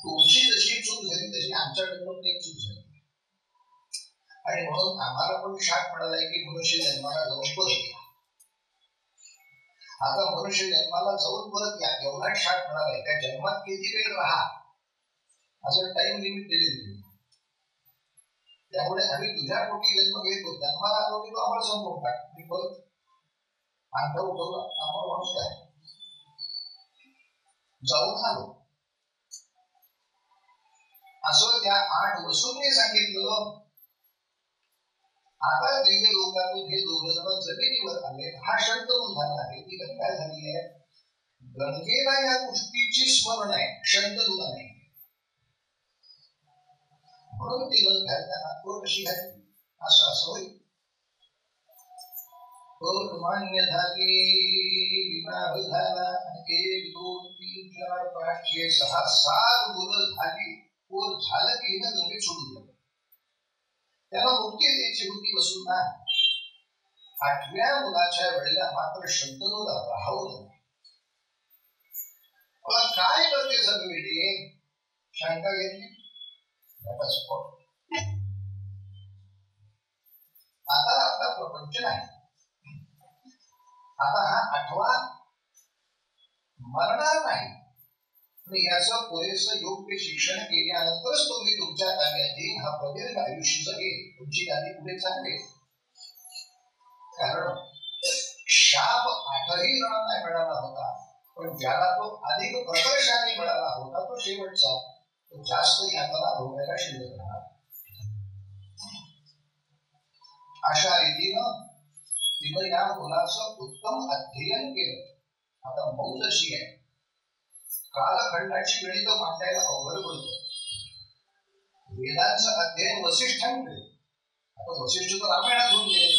तुमची जशी चूक झाली तशी आमच्याकडनं पण एक चूक झाली आणि म्हणून आम्हाला पण शाप मिळालाय की मनुष्य जन्माला जाऊन परत या. आता मनुष्य जन्माला जाऊन परत या एवढा शाप मिळालाय. त्या जन्मात किती वेळ राहा असं टाइम लिमिट दिलेली. त्यामुळे आम्ही तुझ्या पोटी जन्म घेतो, जन्माला आलो की तो आम्हाला संपवून टाक. मी परत अंतर उठवला आम्हाला माणूस काय जाऊन आलो असं त्या 8 वसूंनी सांगितलं. आता दिव्य लोकातून हे दोघं जण जमिनीवर आले. हा शंतनू झाला आहे. ती काय झाली आहे, गंगेला या गोष्टीची स्मरण आहे, शंतनूला नाही. म्हणून ती लस घालताना तो कशी घातली असं असं होईल. मान्य झाली, विवाह झाला, 1 2 3 4 5 6 6 7 मुलं झाली. पोर झालं की हिनं गंगेत सोडून दिलं. त्याला मुक्ती द्यायची होती वसूंना. 8व्या मुलाच्या वेळेला मात्र शंतनूला राहावं. मला काय करते सगळे शंका घेतली. आता आपला प्रपंच नाही. आता हा 8वा मरणार नाही. याचं पुरेसं योग्य शिक्षण केल्यानंतरच तुम्ही तुमच्या ताब्यात येईल. हा प्रदीर्घ आयुष्य जगेल, तुमची गादी पुढे चालले. कारण शाप 8ही जणांना मिळाला होता, पण ज्याला तो अधिक प्रकर्षाने मिळाला होता तो शेवटचा, तो जास्त यातना भोगायला शिल्लक राहणार. अशा रीतीनं तिनं या मुलाचं उत्तम अध्ययन केलं. आता मौज अशी आहे, कालखंडाची गणित मांडायला अवघड पडतं. वेदांचं अध्ययन वसिष्ठांकडे. आता वसिष्ठ तर रामायणात होऊन गेले.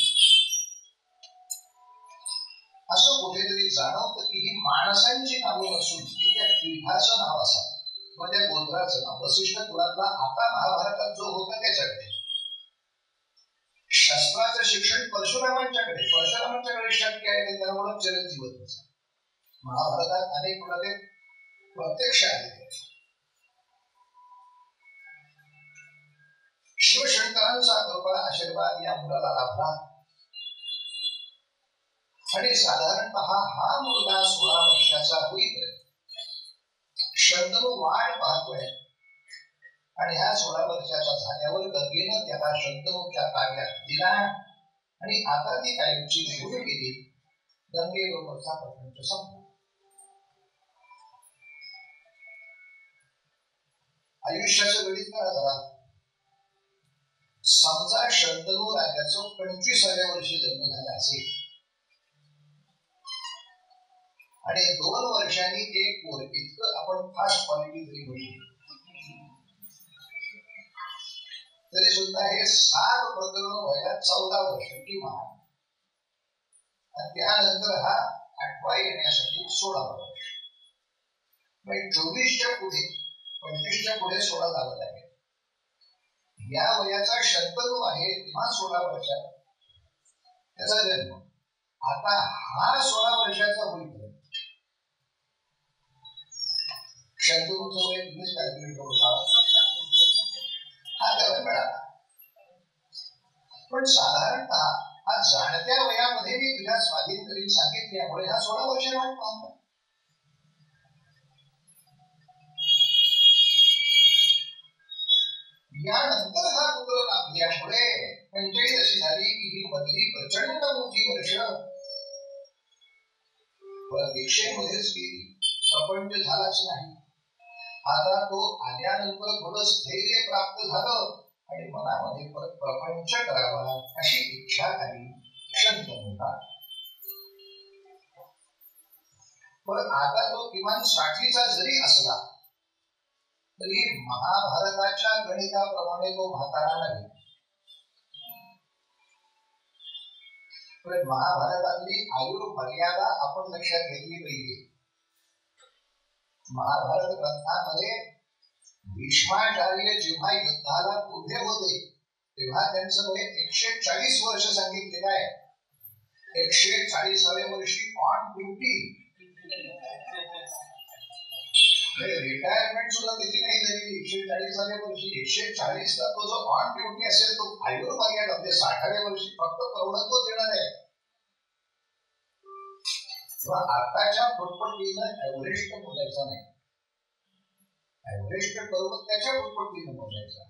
असं कुठेतरी जाणवतं की ही माणसांची नावं नसून त्या पीठाचं नाव असावं, मग त्या गोत्राचं नाव. वसिष्ठ कुळातला आता महाभारतात जो होता त्याच्याकडे. शस्त्राचं शिक्षण परशुरामांच्याकडे. परशुरामांच्याकडे शक्य आहे ते त्याला ओळख चिरंजीवत नसा. महाभारतात अनेक कुणाले प्रत्यक्ष आले. शिवशंकरांचा कृपा आशीर्वाद या मुलाला लाभला आणि साधारणतः हा मुलगा 16 वर्षाचा होईल. शंतनू वाट पाहतोय आणि ह्या 16 वर्षाचा झाल्यावर गंगेनं त्याला शंतनूच्या ताब्यात दिला आणि आता ती कायमची निघून गेली. गंगेबरोबरचा प्रपंच संपला. आयुष्याचं गणित करा जरा. समजा शंतनू राजाचं 25व्या वर्षी लग्न झालं असेल आणि 2 वर्षांनी एक पोर, इतकं आपण फास्ट क्वालिटी जरी म्हणली तरी सुद्धा हे 7 प्रकरण व्हायला 14 वर्ष किमान. त्यानंतर हा 8वा येण्यासाठी 16 वर्ष. म्हणजे 24च्या पुढे 25च्या पुढे 16 झालं लागेल. या वयाचा शंतनू आहे किंवा 16 वर्षाचा त्याचा जन्म. आता हा 16 वर्षाचा होईल. शंतनूचं वय तुम्हीच कॅल्क्युलेट करून हा त्याला मिळाला. पण साधारणतः हा जाणत्या वयामध्ये मी तुझ्या स्वाधीन करीन सांगितल्यामुळे हा 16 वर्ष वाट पाहतो. यानंतर हा पुत्र लाभल्यामुळे 45 अशी झाली की ही बदली प्रचंड मोठी वर्ष दीक्षेमध्येच गेली. प्रपंच झालाच नाही. आता तो आल्यानंतर थोडं स्थैर्य प्राप्त झालं आणि मनामध्ये परत प्रपंच करावा अशी इच्छा झाली शंतनूला. पण आता तो किमान 60चा जरी असला तरी महाभारताच्या गणिताप्रमाणे तो म्हातारा नाही. पण महाभारतातली आयु मर्यादा आपण लक्षात घेतली पाहिजे. महाभारत ग्रंथामध्ये भीष्माचार्य जेव्हा युद्धाला उभे होते तेव्हा त्यांचं वय 140 वर्ष सांगितलेलं आहे. 140व्या वर्षी ऑन ड्युटी, रिटायरमेंट सुद्धा त्याची नाही झाली. 140व्या वर्षी 140ला तो जो ऑन ड्युटी असेल तो आयु मर्यादा म्हणजे 60व्या वर्षी फक्त प्रौढत्व देणार आहे. आताच्या फुटपट्टीनं एव्हरेस्ट मोजायचा नाही. एव्हरेस्ट पर्वत त्याच्या फुटपट्टीनं मोजायचा.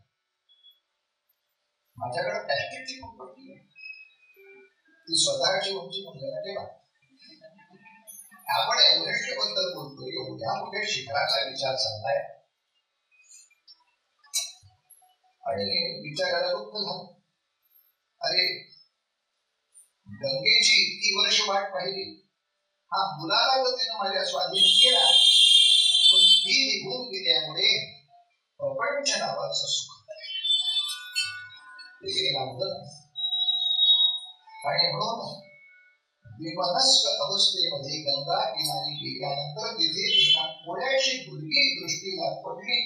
माझ्याकडे प्लॅस्टिकची फुटपट्टी आहे, ती स्वतःची उंची मोजायला ठेवा. आपण एव्हरेस्ट बद्दल बोलतोय. एवढ्या मोठ्या शिखराचा विचार चाललाय आणि विचारायला दुःख झालं. अरे गंगेची इतकी वर्ष वाट पाहिली, हा मुलाला गतीनं माझ्या स्वाधीन केला, पण ती निघून गेल्यामुळे प्रपंच नावाचं सुख लाभलं. आणि म्हणून विमनस्क अवस्थेमध्ये गंगा किनारी गेल्यानंतर तिथे एका कोळ्याची मुलगी दृष्टीला पडली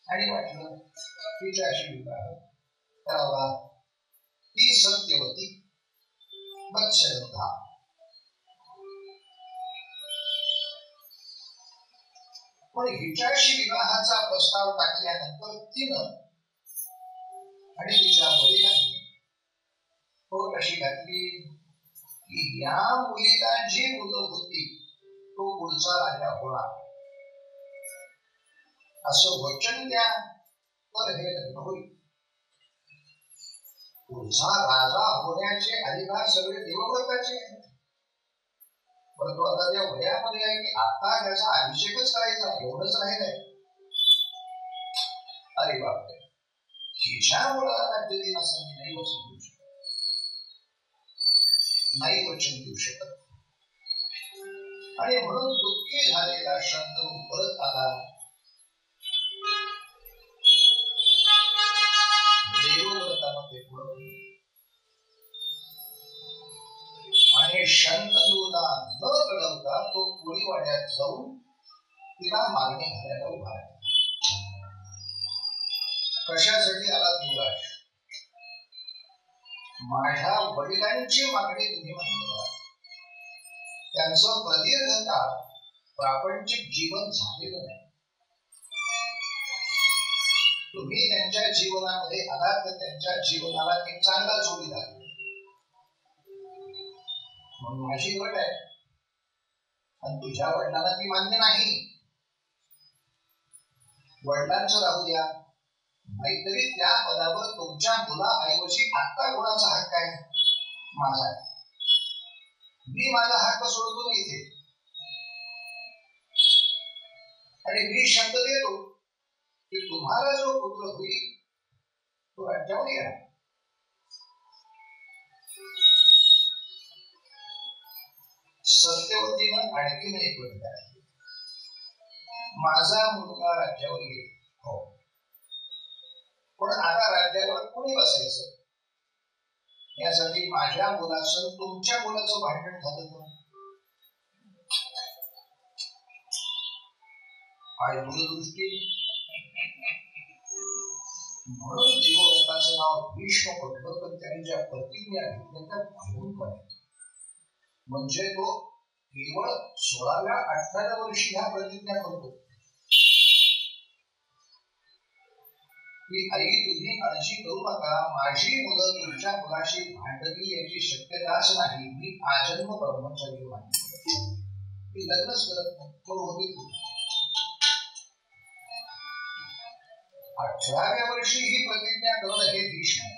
आणि वाटलं तिच्याशी विवाह करावा. ती सत्यवती मत्स्यगंधा. पण हिच्याशी विवाहाचा प्रस्ताव टाकल्यानंतर तिनं आणि तिच्या वडिलांनी तो अशी घातली की या मुलीला जी मुलं होती तो पुढचा राजा होणार असं वचन द्या तर हे लग्न होईल. पुढचा राजा होण्याचे अधिकार सगळे देवव्रताचे आहेत. परंतु आता त्या वयामध्ये आहे की आता त्याचा अभिषेकच करायचा एवढंच राहिलंय. अरे बापरे, हिच्या मुलाला राज्य देईन असं मी नाही वचन देऊ शकत, नाही वचन देऊ शकत. आणि म्हणून दुःखी झालेला शंतनू परत आला. देवव्रतामध्ये पुढे आणि शंतनूला न कळवता तो कोळीवाड्यात जाऊन तिला मागणी घालायला उभा आहे. कशासाठी आला युवराज? माझ्या वडिलांची मागणी तुम्ही मान्य करा. त्यांचं प्रदीर्घ काळ प्रापंचिक जीवन झालेलं नाही. तुम्ही त्यांच्या जीवनामध्ये आलात तर त्यांच्या जीवनाला एक चांगला जोडीदार म्हणून माझी अट आहे. आणि तुझ्या वडिलांना ती मान्य नाही. वडिलांचं राहू द्या, नाहीतरी त्या पदावर तुमच्या मुलाऐवजी आत्ता कोणाचा हक्क आहे? माझा आहे. मी माझा हक्क सोडतो नाही इथे आणि मी शब्द देतो की तुम्हाला जो पुत्र होईल तो राज्यावर येणार. सत्यवतीनं आणखीन एक गोष्ट आहे, माझा मुलगा राज्यावर येईल. हो, पण आता राज्यावर कोणी बसायचं यासाठी माझ्या मुलाचं तुमच्या मुलाचं भांडण झालं तर आणि दूरदृष्टी. म्हणून देवव्रताचं नाव भीष्म पडलं. पण त्यांनी ज्या प्रतिज्ञा घेतल्या त्या भयंकर आहेत. म्हणजे तो केवळ 16व्या 18व्या वर्षी ह्या प्रतिज्ञा करतो की आई तुम्ही काळजी करू नका, माझी मुलं तुमच्या मुलाशी भांडली याची शक्यताच नाही. मी आजन्म ब्रह्मचर्य मानतो. मी लग्नच करत नाही. तो होती 18व्या वर्षी ही प्रतिज्ञा करणं हे भीष्म आहे.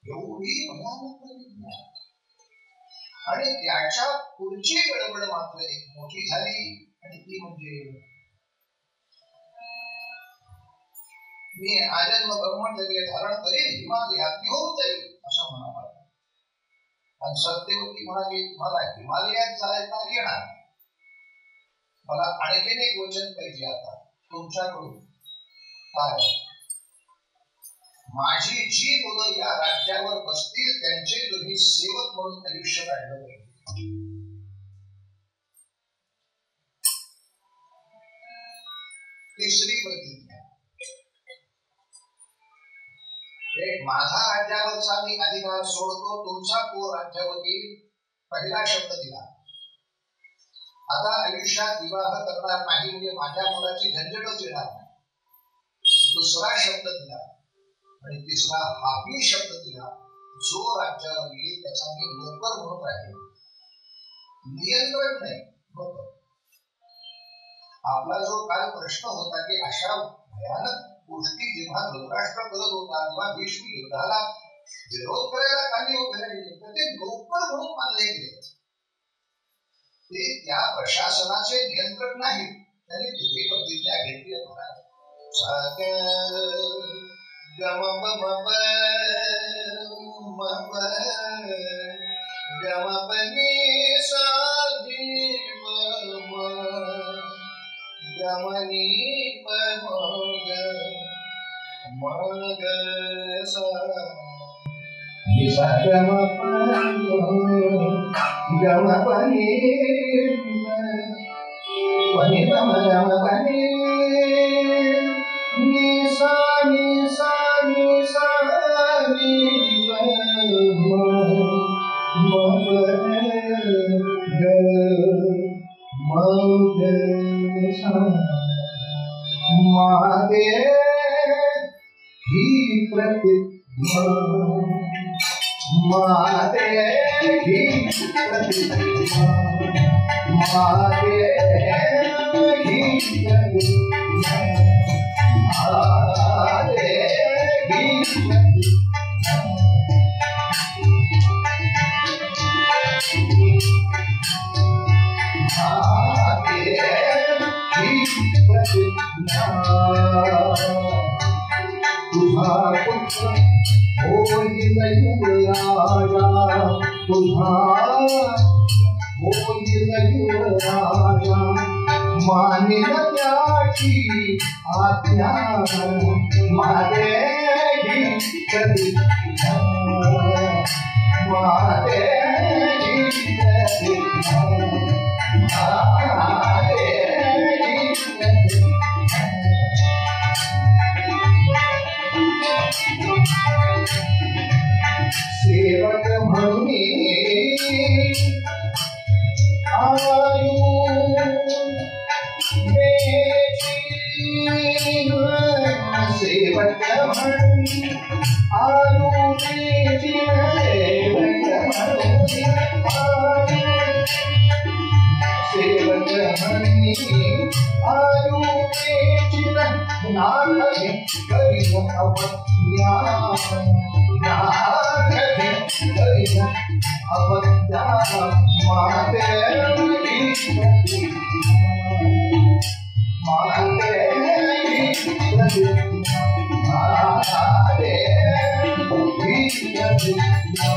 एवढी भयानक प्रतिज्ञा. आणि त्याच्या पुढची गडबड मात्र एक मोठी झाली आणि ती म्हणजे मी आजन्म ब्रह्मचर्य धारण करेन, हिमालयात घेऊन जाईल असं म्हणाला. आणि सत्यवती म्हणाली तुम्हाला हिमालयात जायला येणार मला आणखीन एक वचन पाहिजे आता तुमच्याकडून. काय? माझी जी मुलं या राज्यावर बसतील त्यांचे तुम्ही सेवक म्हणून आयुष्य काढलं पाहिजे. तिसरी प्रतिज्ञा, माझा राज्यावरचा मी अधिकार सोडतो, तुमचा तो राज्यावरती पहिला शब्द दिला. आता आयुष्यात विवाह करणार नाही म्हणजे माझ्या मुलाची झंझटच येणार नाही. दुसरा शब्द दिला आणि तिसरा हाही शब्द दिला, जो राज्यावर येईल त्याचा मी नोकर म्हणून राहील. नियंत्रण नाही, नोकर. आपला जो काल प्रश्न होता की अशा भयानक गोष्टी जेव्हा धृतराष्ट्र करत होता तेव्हा भीष्म युद्धाला विरोध करायला काही उभे राहिले तर ते नोकर म्हणून मानले गेले. ते त्या प्रशासनाचे नियंत्रण नाही. त्यांनी तिथे प्रतिज्ञा घेतली. गमनी पमोग मग सा गम गमपनी पनी गम गमपनी नि सा नि सा नि सा नि माते ही प्रतिज्ञा, माते ही प्रतिज्ञा, माते ही प्रतिज्ञा, माते ही तुझा पुत्र होईल युवराजा, तुझा होईल युवराजा, मानिल त्याची आज्ञा, माझे ही प्रतिज्ञा, माझे ही प्रतिज्ञा, माझे ही प्रतिज्ञा. सेवक म्हणून आयु सेवक म्हणून आयु सेवक म्हणून आयु नाथ करी अवज्ञा, नाथ करी अवज्ञा, माते ही प्रतिज्ञा, माते ही प्रतिज्ञा, माते ही प्रतिज्ञा,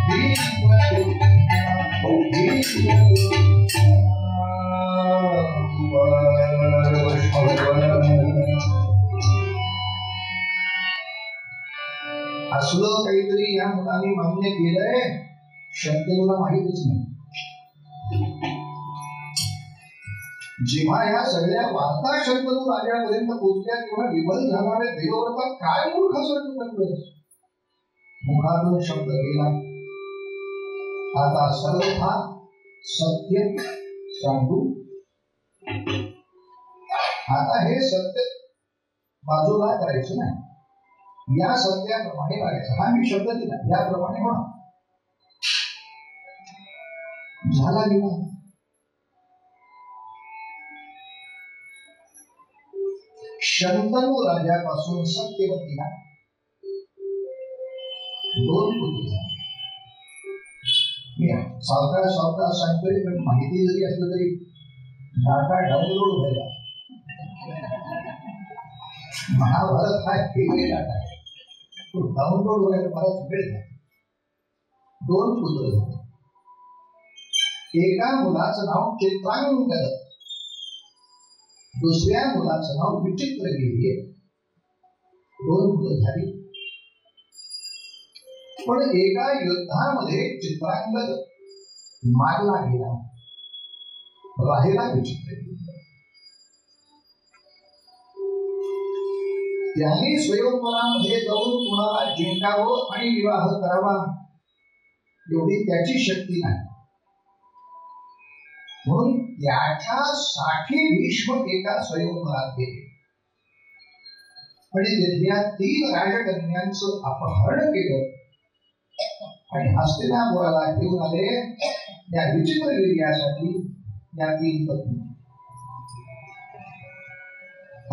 ही प्रतिज्ञा, ही प्रतिज्ञा. असलं काहीतरी या मुलांनी मान्य केलंय, शंतनूला माहितच नाही. जेव्हा या सगळ्या वार्ता शंतनू राजापर्यंत पोहोचल्या तेव्हा विमल झाल्याने देवव्रता काय मूर्ख करतोय. मुखातून शब्द गेला, आता सर्वथा सत्य सांगू. आता हे सत्य बाजूला करायचं नाही, या सत्याप्रमाणे वागायचं. हा मी शब्द दिला, याप्रमाणे होणार. झाला विवाह. शंतनू राजापासून सत्यवतीला 2 पुत्र झाले. मी सावकाश सांगतोय, पण माहिती जरी असलं तरी डाटा डाउनलोड व्हायला. महाभारत हा वेगळे डाटा आहे, तो डाउनलोड व्हायला बराच वेळ झाला. 2 पुत्र झाले. एका मुलाचं नाव चित्रांगद दुसऱ्या मुलाचं नाव विचित्रवीर्य. 2 मुलं झाली. पण एका युद्धामध्ये चित्रांगद मारला गेला. राहिला विचित्रवीर्य. त्यांनी स्वयंवरामध्ये जाऊन कुणाला जिंकावं आणि विवाह करावा एवढी त्याची शक्ती नाही. म्हणून त्याच्यासाठी भीष्म एका स्वयंवरात गेले आणि तिथल्या 3 राजकन्यांचं अपहरण केलं आणि हस्तिनापुराला घेऊन आले. त्या विचित्रवीर्यासाठी या 3 पत्नी.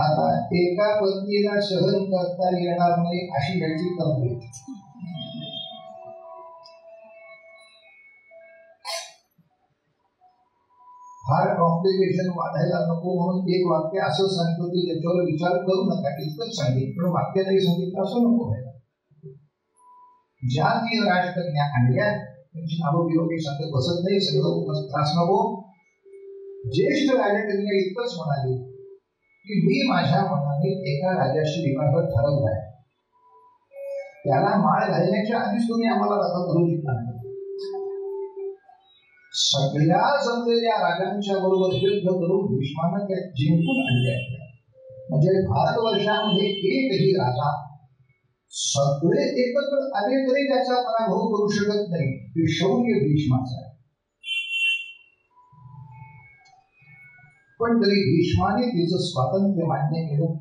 आता एका पत्नीला सहन करता येणार नाही अशी याची तब्येत. फार कॉम्प्लिकेशन वाढायला नको म्हणून एक वाक्य असं सांगतो की त्याच्यावर विचार करू नका. इतकंच सांगितलं, पण वाक्य नाही सांगितलं असं नको व्हायला. ज्या 3 राजकन्या आणल्या त्यांची नावं बिरोगी सांगत बसत नाही. सगळं त्रास नको. ज्येष्ठ राजकन्या इतकंच म्हणाली की मी माझ्या मनाने एका राजाशी विवाह ठरवलाय. त्याला माळ घालण्याच्या आधीच तुम्ही आम्हाला रथ करू शकता. सगळ्या जमलेल्या राजांच्या बरोबर युद्ध करून भीष्मानं त्या जिंकून आणल्या. म्हणजे भारतवर्षामध्ये एकही राजा सगळे एकत्र आले तरी त्याचा पराभव करू शकत नाही. हे शौर्य भीष्माचं आहे. पण तरी भीष्माने तिचं स्वातंत्र्य मान्य केलं.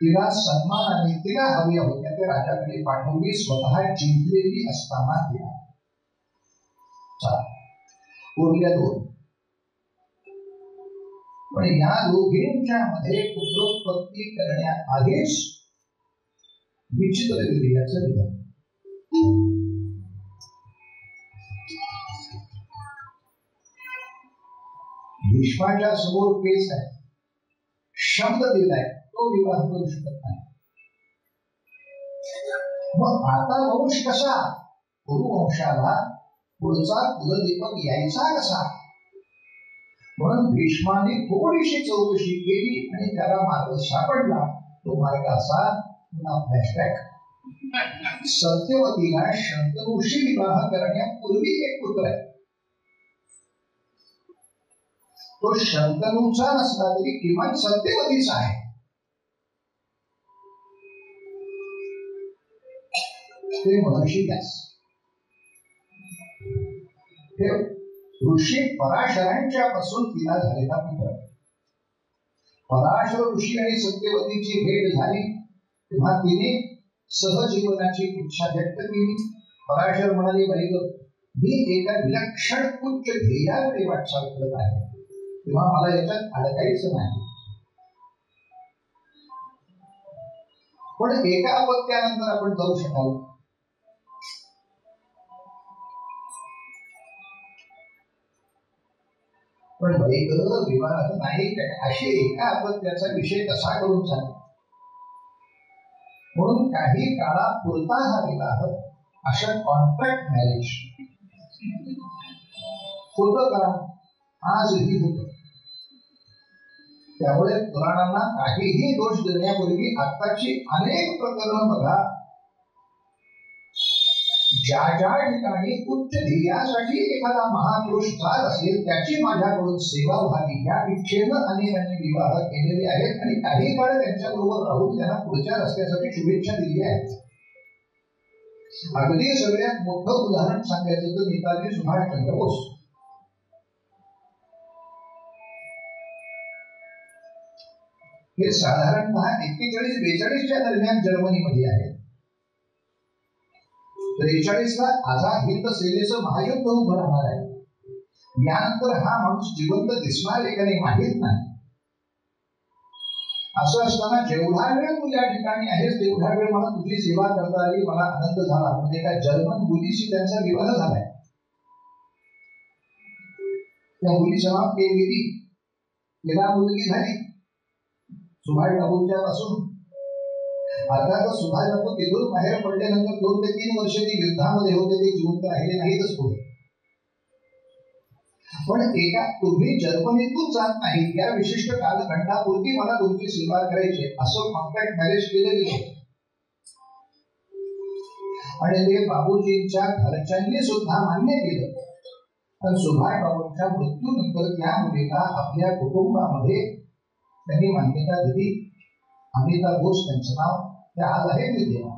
तिला सन्मानाने तिला हव्या होत्या त्या राजाकडे पाठवली. स्वतः जिंकलेली असताना तिला. उरल्या 2. पण या दोघींच्या मध्ये पुत्रोत्पत्ती करण्याआधीच विचित्रवीर्याचं निधन. भीष्माच्या समोर केस आहे. शब्द दिलाय तो विवाह करू शकत नाही. मग आता वंश कसा? कुरुवंशाला पुढचा कुलदीपक यायचा कसा? म्हणून भीष्माने थोडीशी चौकशी केली आणि त्याला मार्ग सापडला. तो मार्ग असा. पुन्हा फ्लॅशबॅक. सत्यवतीला शंतनूशी विवाह करण्यापूर्वी एक पुत्र आहे. तो शंतनूचा नसला तरी किमान सत्यवतीचा आहे. ते महर्षी व्यास. हे ऋषी पराशरांच्या पासून तिला झालेला पुत्र. पराशर ऋषी आणि सत्यवतीची भेट झाली तेव्हा तिने सहजीवनाची इच्छा व्यक्त केली. पराशर म्हणाले, बाई ग, मी एका विलक्षण उच्च ध्येयाकडे वाटचाल करत आहे. तेव्हा मला याच्यात अडकायचं नाही. पण एका अपत्यानंतर आपण जाऊ शकाल. पण विवाह नाही अशी एका अपत्याचा विषय कसा करून चालेल. म्हणून काही काळापुरता हा विवाह अशा कॉन्ट्रॅक्ट मॅरेज होतं का? आजही होतं. त्यामुळे पुराणांना काहीही दोष देण्यापूर्वी आताची अनेक प्रकरणं बघा. ज्या ज्या ठिकाणी उच्च ध्येयासाठी एखादा महापुरुष जात असेल त्याची माझ्याकडून सेवा व्हावी या इच्छेनं अनेकांनी विवाह केलेले आहेत आणि काही काळ त्यांच्याबरोबर राहून त्यांना पुढच्या रस्त्यासाठी शुभेच्छा दिल्या आहेत. अगदी सगळ्यात मोठं उदाहरण सांगायचं तर नेताजी सुभाषचंद्र बोस. हे साधारणतः 41-42च्या दरम्यान जर्मनीमध्ये आहे. 43ला आझाद हिंद सेनेचं महायुद्ध उभं राहणार आहे. यानंतर हा माणूस जिवंत दिसणार आहे का नाही माहित नाही. असं असताना जेवढा वेळ तू या ठिकाणी आहेस तेवढा वेळ मला तुझी सेवा करता आली, मला आनंद झाला. म्हणजे एका जर्मन मुलीशी त्यांचा विवाह झालाय. त्या मुलीचं नाव केली. तिला मुलगी झाली सुभाष बाबूंच्या पासून. अर्थात सुभाष बाबू तिथून बाहेर पडल्यानंतर 2 ते 3 वर्ष ते युद्धामध्ये होते, ते जिवंत राहिले नाहीतच पुढे. पण एका तुम्ही जर्मनीतून जात नाही या विशिष्ट कालखंडापुरती मला तुमची सेवा करायची असं कॉन्ट्रॅक्ट मॅरेज केलं गेलं. आणि ते बाबूजींच्या घरच्यांनी सुद्धा मान्य केलं. पण सुभाष बाबूंच्या मृत्यूनंतर त्या मुलीला आपल्या कुटुंबामध्ये त्यांनी मान्यता दिली. अमिता घोष त्यांचं नाव, त्या आज आहे विद्यमान.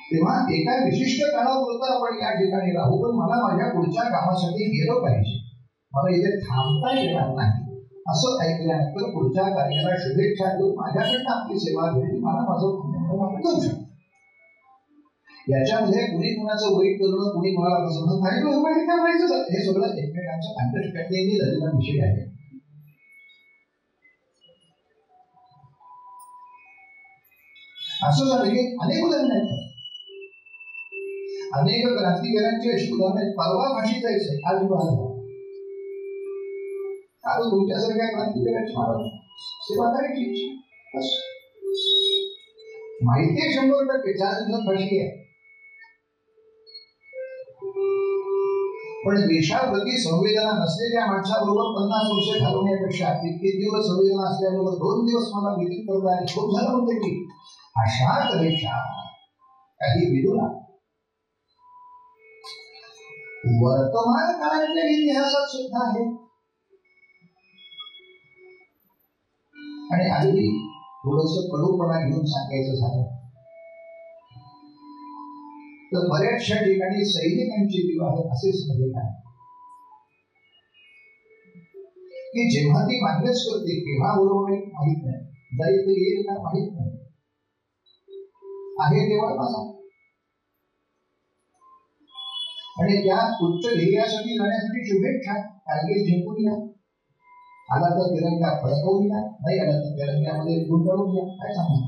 तेव्हा एका विशिष्ट काळापुरतं आपण या ठिकाणी राहू, पण मला माझ्या पुढच्या कामासाठी गेलं पाहिजे, मला इथे थांबता येणार नाही असं ऐकल्यानंतर पुढच्या कार्याला शुभेच्छा देऊन माझ्याकडनं आपली सेवा घ्यावी, मला माझं पुण्य देऊ शकतो. याच्यामध्ये कुणी कुणाचं वाईट करणं, कुणी कुणाला फसवणं काही हे सगळं एकमेकांच्या अंतर्गतीने झालेला विषय आहे. असं झालं की अनेक उदाहरणं आहेत, अनेक क्रांतिवीरांची अशी उदाहरणं आहेत. परवा फाशी जायचंय, आज विवाह झाला. आज तुमच्यासारख्या क्रांतिवीरांची मला सेवा करायची इच्छा, माहिती आहे 100% 4 दिवसात फाशी आहे. पण देशाप्रती संवेदना नसलेल्या माणसाबरोबर 50 वर्ष घालवण्यापेक्षा इतके दिवस संवेदना असल्याबरोबर 2 दिवस मला विधी करता आणि खूप झालं होते की अशा तऱ्हेच्या काही विधूला वर्तमान काळाच्या इतिहासात सुद्धा आहे. आणि अगदी थोडस कडूपणा घेऊन सांगायचं झालं तर बऱ्याचशा ठिकाणी सैनिकांचे विवाह असेच झालेले आहेत की जेव्हा ती मान्यच करते केव्हा बरोबर माहित नाही, जाईल तर येईल का माहित नाही, आहे तेव्हा माझा. आणि त्या उच्च ध्येयासाठी जाण्यासाठी शुभेच्छा. कारगिल जिंकून या, आला तर तिरंगा फडकवून या, नाही आला तर तिरंग्यामध्ये गुंतवून या, काय सांगू.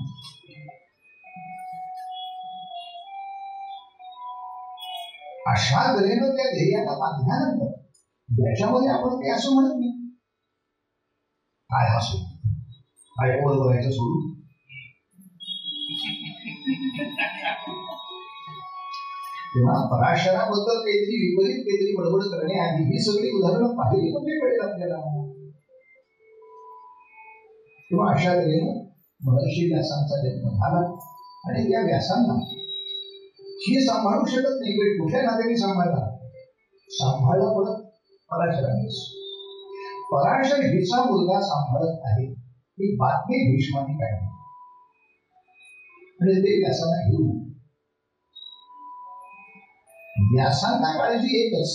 अशा तऱ्हेनं त्या ध्येयाला बांधल्यानंतर त्याच्यामध्ये आपण ते असं म्हणत नाही काय असो काय एवढं करायचं सोडून. तेव्हा पराशराबद्दल काहीतरी विपरीत काहीतरी बडबड करण्याआधी ही सगळी उदाहरणं पाहिली म्हणजे कळेल आपल्याला. तेव्हा अशा तऱ्हेनं महर्षी व्यासांचा जन्म झाला आणि त्या व्यासांना ही सांभाळू शकत नाही, पण कुठल्या नात्याने सांभाळला परत पराशरानेच. पराशर हिचा मुलगा सांभाळत आहे ही बातमी भीष्माने काढली आणि ते व्यासांना घेऊन व्यासांना काळजी एकच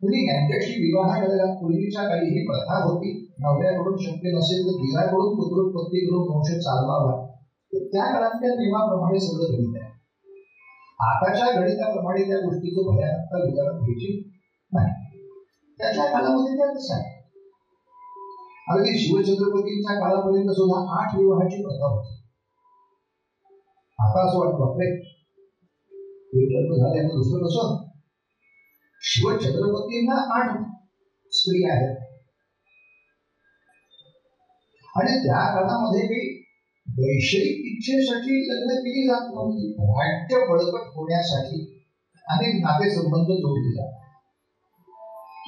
म्हणजे यांच्याशी विवाह करायला पूर्वीच्या काळी ही प्रथा होती. नवऱ्याकडून शक्य नसेल तर दिराकडून पुत्रोत्पत्ती करून वंश चालवावा, त्या काळातल्या नियमाप्रमाणे सगळं गणित आहे. आताच्या गणिताप्रमाणे त्या गोष्टीचं भयानकता विचारात घ्यायची नाही. त्याच्या काळामध्ये त्या कसं आहे, अगदी शिवछत्रपतींच्या काळापर्यंत सुद्धा 8 विवाहाची प्रथा होती. आता असं वाटतं बापरे एक लग्न झाल्यानं दुसरं कसं. शिवछत्रपतींना 8 स्त्री आहेत आणि त्या काळामध्ये काही वैषयिक इच्छेसाठी लग्न केली जात नव्हती. राज्य बळकट होण्यासाठी अनेक नातेसंबंध जोडले जातात.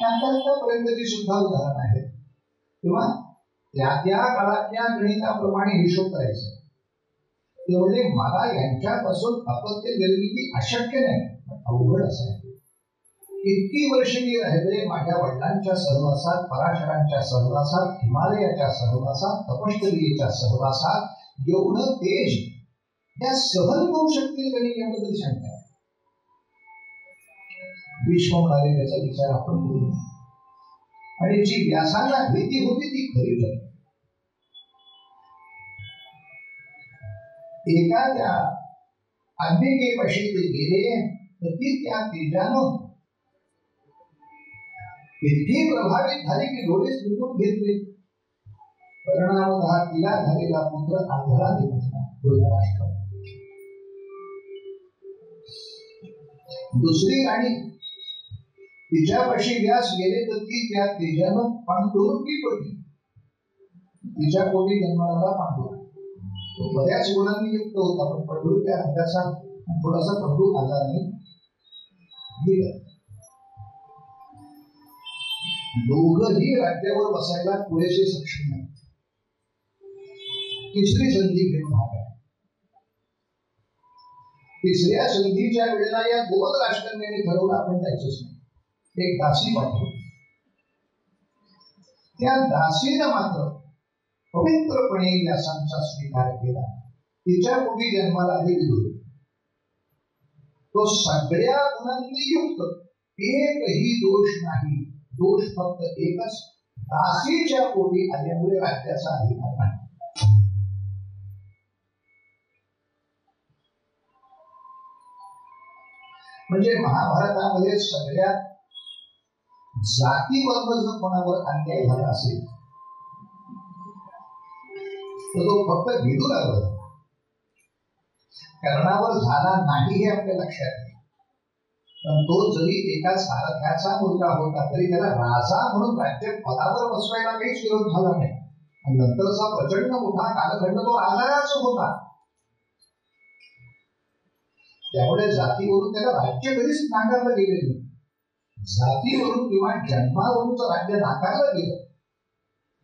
आतापर्यंतची सुद्धा उदाहरण आहे. तेव्हा त्या त्या काळातल्या गणिताप्रमाणे हिशोब करायचा. ते म्हणजे मला यांच्यापासून अपत्य निर्मिती अशक्य नाही, अवघड असं आहे. इतकी वर्ष मी राहिले माझ्या वडिलांच्या सहवासात, पराशरांच्या सहवासात, हिमालयाच्या सहवासात, तपश्चर्येच्या सहवासात, एवढं तेज त्या सहन करू शकतील का नाही याबद्दल शंका आहे. भीष्म म्हणाले त्याचा विचार आपण करू आणि जी व्यासांना भीती होती ती खरी ठरली. एका त्या अंबिकेपाशी ते गेले तर ती त्या तेजानं इतकी प्रभावित झाली की डोळेच मिटून घेतले. परिणामतः तिला झालेला पुत्र आंधळा दिसला. दुसरी राणी तिच्यापाशी व्यास गेले तर ती त्या तेजानं पांडुरंगी पडली. तिच्या पोटी जन्माला पांडुरंग बऱ्याच गुणांनी युक्त होता, पण पंढूरच्या अभ्यासात थोडासा पंढूर आजाराने दोघंही राज्यावर बसायला पुरेसे सक्षम नाही. तिसरी संधी घेऊन भाग आहे. तिसऱ्या संधीच्या वेळेला या दोन राष्ट्रांनी ठरवलं आपण जायचंच नाही. एक दासी पाठवू. त्या दासीनं मात्र पवित्रपणे व्यासांचा स्वीकार केला. तिच्या पोटी जन्माला आली विदुर. तो सगळ्या गुणांनी युक्त, एकही दोष नाही. दोष फक्त एकच, दासीच्या पोटी आल्यामुळे राज्याचा अधिकार नाही. म्हणजे महाभारतामध्ये सगळ्यात जातीवरून जर कोणावर अन्याय झाला असेल तर तो फक्त विदुरावर कर्णावर झाला नाही हे आपल्या लक्षात आहे. पण तो जरी एका सारथ्याचा मुलगा होता तरी त्याला राजा म्हणून राज्य पदावर बसवायला काहीच विरोध झाला नाही. आणि नंतरचा प्रचंड मोठा कालखंड तो राजाच होता. त्यामुळे जातीवरून त्याला राज्य कधीच नाकारलं गेलेलं नाही. जातीवरून किंवा जन्मावरून राज्य नाकारलं गेलं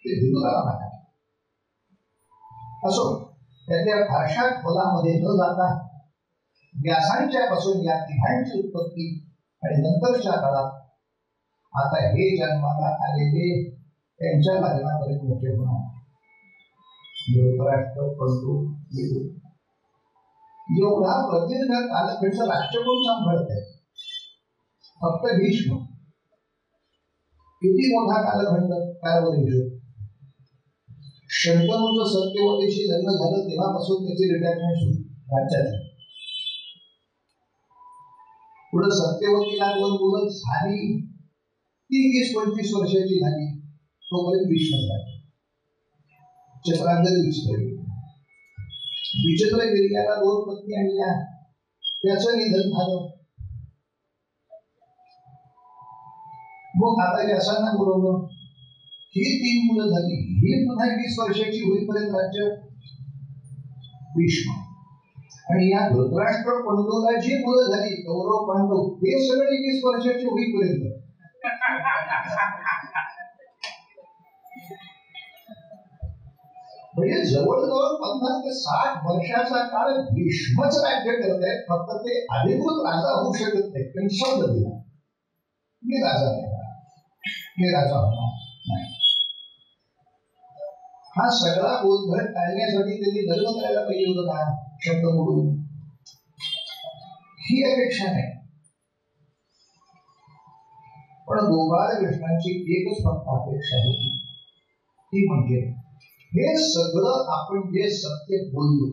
ते विदुराला नाकारलं. असो, त्याच्या फारशा खोलामध्ये न जाता व्यासांच्या पासून या तिघांची उत्पत्ती आणि नंतरच्या काळात आता हे जन्माला आलेले त्यांच्या लग्नापर्यंत मोठे होणार. धृतराष्ट्र, पंडू, विदुर एवढा प्रदीर्घ कालखंड राष्ट्र कोण सांभाळत आहे? फक्त भीष्म. किती मोठा कालखंड त्यावर. शंतनूचं सत्यवतीशी लग्न झालं तेव्हापासून त्याची रिटायरमेंट सुरू राज्यात. पुढे सत्यवतीला 2 मुलं झाली, ती 20-25 वर्षाची झाली, तोपर्यंत भीष्म झाला. चक्रांगद विसरली. विचित्रवीर्याला 2 पत्नी आणल्या, त्याचं निधन झालं. मग आता व्यासांना बोलवलं. ही 3 मुलं झाली, ही पुन्हा 20 वर्षाची होईपर्यंत राज्य भीष्म. आणि या धृतराष्ट्र पंडूला जी मुलं झाली कौरव पांडव हे सगळे 20 वर्षाची होईपर्यंत. म्हणजे जवळजवळ 50 ते 60 वर्षाचा काळ भीष्मच राज्य करत आहेत. फक्त ते अधिकृत राजा होऊ शकत नाही, पण शब्द दिला मी राजा नाही, मी राजा होणार नाही. हा सगळा गोंधळ टाळण्यासाठी त्यांनी लग्न करायला पाहिजे होतं का? शब्द मोडून ही अपेक्षा नाही. पण गोपाळ कृष्णांची एकच फक्त अपेक्षा होती, ती म्हणजे हे सगळं आपण जे सत्य बोललो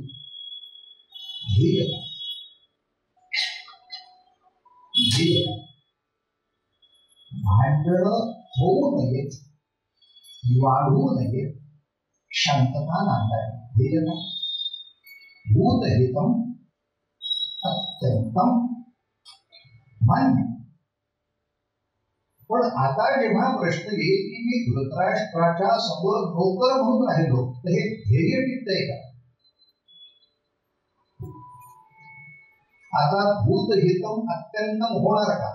भांडण होऊ नये, वाढवू नये, शांतता नांदावी. भूतहितम अत्यंतम मान्य. पण आता जेव्हा प्रश्न येईल की मी धृतराष्ट्राच्या समोर नोकर म्हणून राहिलो तर हे ध्येय टिकतंय का? आता भूतहितम अत्यंतम होणार का?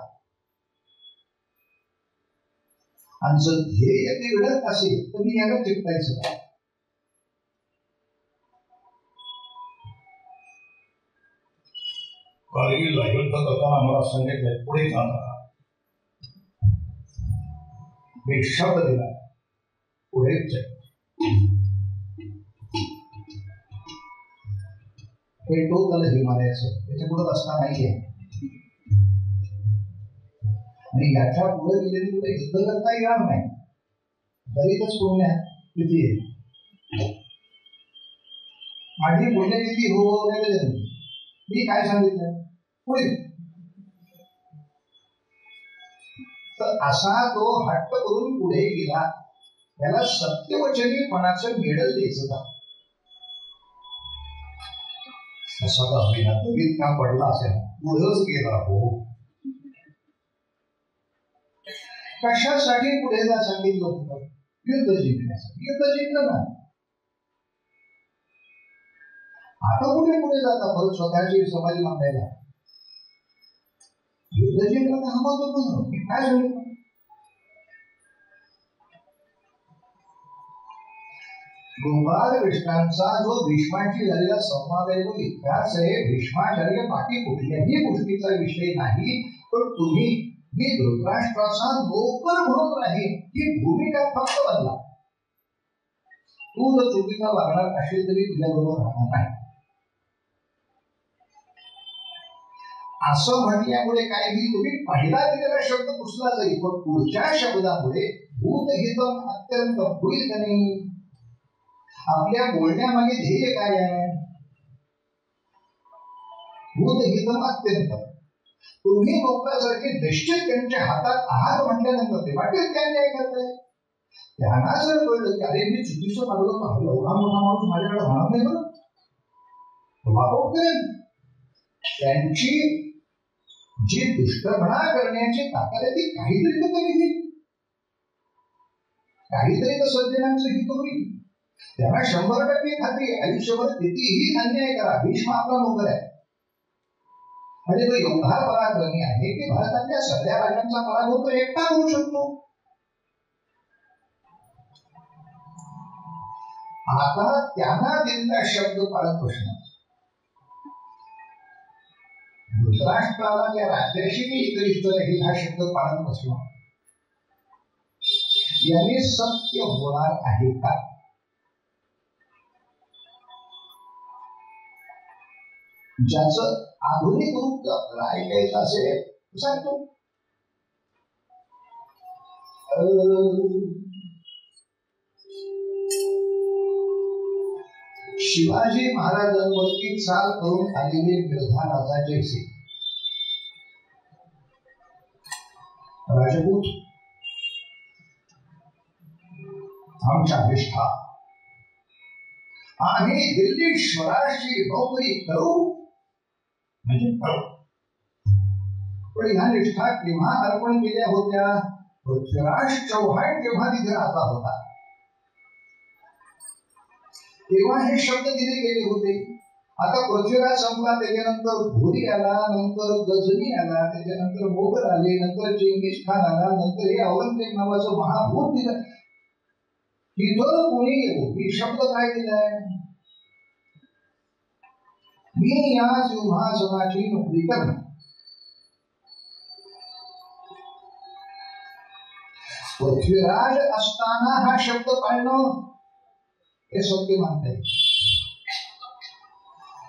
आणि जर ध्येय ते घडत असेल तर मी याला टिकतायचं का? कारगिलला युद्ध करताना मला सांगितलं पुढे जाणार. मी शब्द दिला पुढेच हे टोकल हिमालयाचं त्याच्या पुढे रस्ता नाहीये. आणि याच्या पुढे गेलेली पुढे युद्ध करता येणार नाही. दलितच पुण्य किती आहे. माझी पुण्यतिथी हो मी काय सांगितलं पुढे. तर असा तो हट्ट करून पुढे गेला, त्याला सत्यवचनीपणाचं मेडल द्यायचं का? असा अभिनंदन का पडला असेल, पुढेच गेला. हो, कशासाठी पुढे जा सांगितलं होतं? युद्ध जिंकण्यासाठी. युद्ध जिंकलं ना, आता कुठे पुढे जाता परत स्वतःची समाधी मांडायला. युद्ध जिंकलं तर हा महत्वपूर्ण काय झालं. गोपाल कृष्णांचा जो भीष्मांशी झालेला संवाद आहे तो इतिहास आहे. भीष्माचार्य बाकी कुठल्याही गोष्टीचा विषय नाही, पण तुम्ही मी धृतराष्ट्राचा नोकर म्हणून राहील ही भूमिका फक्त बदला. तू जर चुकीचा वागणार असेल तरी तुझ्या बरोबर राहणार नाही असं म्हटल्यामुळे काय की तुम्ही पहिला दिलेला शब्द पुसला जाईल, पण पुढच्या शब्दामुळे भूतहितम अत्यंत होईल का नाही. आपल्या बोलण्यामागे ध्येय काय आहे. भूतहितम अत्यंत. तुम्ही नोकरासारखे निश्चित त्यांच्या हातात आहात म्हटल्यानंतर ते वाटेल काय काय करताय. त्यांना जर कळलं की अरे मी चुकीचं वागलो तर एवढा मोठा माणूस माझ्याकडे होणार नाही बरं वागवत करेन. त्यांची जी दुष्टपणा करण्याची ताकद आहे ती काहीतरी तर कमी होईल, काहीतरी तर सज्जनांचं हित होईल. त्यांना 100% खात्री आयुष्यभर कितीही अन्याय करा भीष्म आपला नोकर आहे आणि तो एवढा पराक्रमी आहे की भारतातल्या सगळ्या राजांचा पराभव तो एकटा करू शकतो. आता त्यांना दिलेला शब्द पाळत बसणं. धृतराष्ट्राला त्या राज्याशी मी एकनिष्ठ राहील हा शब्द पाळत बसणं याने सत्य होणार आहे का. ज्याचं आधुनिक रूप ऐकायचं असेल सांगतो. शिवाजी महाराजांवरती चाल करून आलेले मिर्झा राजा जयसिंग राजपूत आमच्या निष्ठा आम्ही दिल्लीश्वराशी नोकरी करू म्हणजे करू. पण ह्या निष्ठा केव्हा अर्पण केल्या होत्या. पृथ्वीराज चौहान जेव्हा तिथे राहता होता तेव्हा हे शब्द दिले गेले होते. आता पृथ्वीराज संपला, त्याच्यानंतर घोरी आला, नंतर गजनी आला, त्याच्यानंतर मोगल आले, नंतर चेंगीज खान आला, नंतर हे औरंगजेब नावाचं महाभूत दिलं. तिथं कोणी येऊ ही शब्द काय दिलाय. मी या सिंहासनाची नोकरी करणार. पृथ्वीराज असताना हा शब्द पाळणं हे सत्य मानता येईल,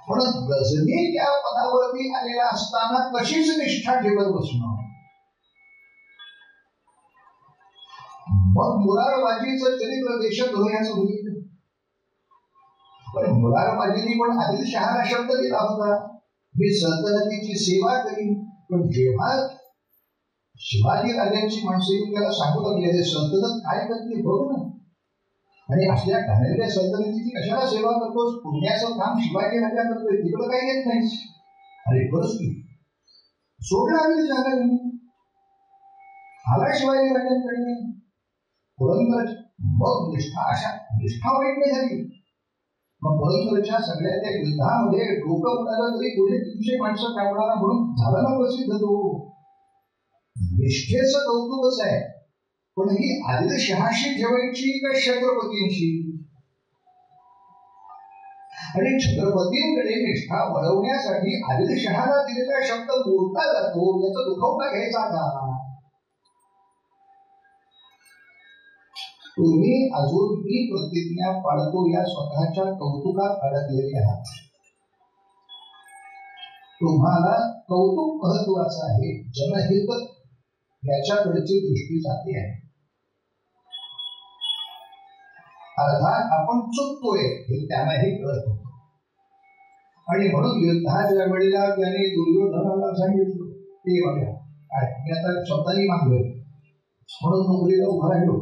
पण गजनी त्या पदावरती आलेला असताना कशीच निष्ठा ठेवत बसणं. मग मुरारबाजीचं चरित्र देशात धुण्याचं होईल. पण मुरारबाजींनी पण आदिलशहाला शब्द दिला होता मी सल्तनतीची सेवा करीन. पण जेव्हा शिवाजी राजांची माणसे त्याला सांगू लागले सल्तनत काय करते बघ ना, आणि आपल्या घाणेरड्या सल्तनतीची कशाला सेवा करतोस. पुण्याचं काम शिवाजी राजा करतोय, तिकडं काही येत नाहीस. अरे बरंच की सोडला आदिलशहाला, आला शिवाजी राजांकडे पुरंदर. मग निष्ठा अशा निष्ठा वाईट नाही झाली. मग पुरंदरच्या सगळ्या त्या युद्धामध्ये डोकं उडालं तरी पुढे 300 माणसं काढणारा म्हणून झाला ना प्रसिद्ध तो. निष्ठेचं कौतुकच आहे, पण ही आदिलशहाशी ठेवायची का छत्रपतींशी. आणि छत्रपतींकडे निष्ठा वळवण्यासाठी आदिलशहाला दिलेला शब्द बोलता जातो याचा दुखवटा घ्यायचा का. तुम्ही अजून मी प्रतिज्ञा पाळतो या स्वतःच्या कौतुकात अडकलेले आहात. तुम्हाला कौतुक महत्वाचं आहे, जनहित याच्याकडची दृष्टी जाते आहे. अर्थात आपण चुकतोय हे त्यांनाही कळत होतं, आणि म्हणून युद्धाच्या वेळेला त्याने दुर्योधनाला सांगितलं ते बघा काय मी आता शब्दाने मागलोय म्हणून नोकरीला उभा राहिलो,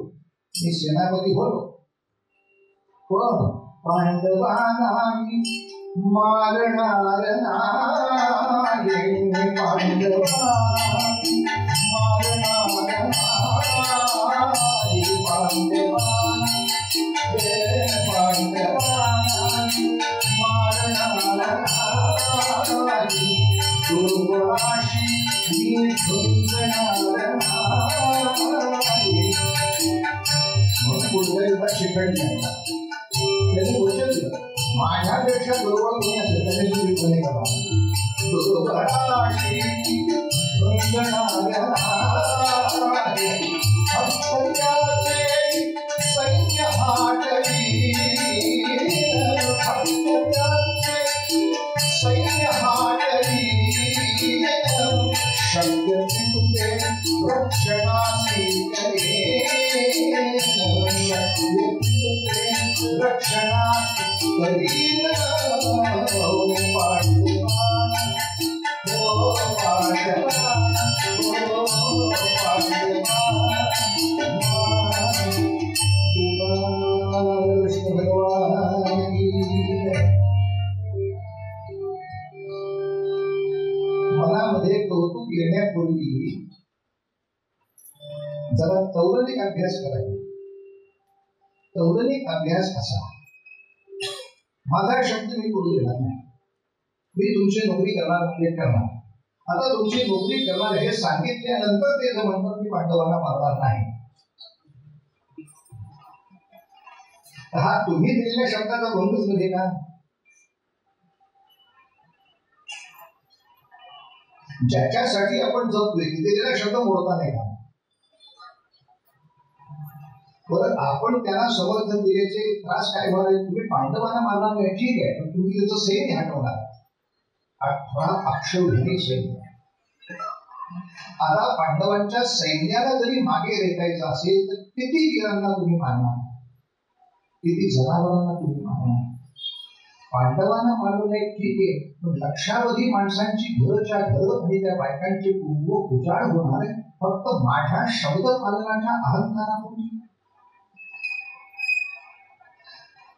मी सेनापती होतो, पण पांडवांना मारणार नाही. पांडवांना मारणार नाही. पांडवांना मारणार नाही. माझ्यापेक्षा बरोबर कोणी असेल त्याने करा सैन्य हाटली शब्द रक्षणासी करे रक्षणा करीन मनामध्ये कौतुक येण्यापूर्वी जरा तौलनिक अभ्यास करायचा. तौलनिक अभ्यास असा, माझा शब्द मी करू देणार नाही, मी तुमची नोकरी करणार आता तुमची नोकरी करणार हे सांगितल्यानंतर ते जर म्हणतात मी पांडवांना मारणार नाही, हा तुम्ही दिलेल्या शब्दाचा भंगच मध्ये का? ज्याच्यासाठी आपण जपतोय तिथे दिलेला शब्द मोडता नाही का? बरं, आपण त्यांना समर्थन दिल्याचे त्रास काय होणार आहे? तुम्ही पांडवांना मारणार नाही ठीक आहे, पण तुम्ही त्याचं सैन्य हटवणार. 18 अक्षौहिणी सैन्य. आता पांडवांच्या सैन्याला जरी मागे रेटायचं असेल तर किती वीरांना तुम्ही मारणार, किती जनावरांना तुम्ही मारणार? पांडवांना मारलं नाही ठीक आहे, पण लक्षावधी माणसांची घरच्या घर आणि त्या बायकांचे कुटुंब उजाड होणार आहे फक्त माझ्या शब्द पालनाच्या अहंकारामुळे.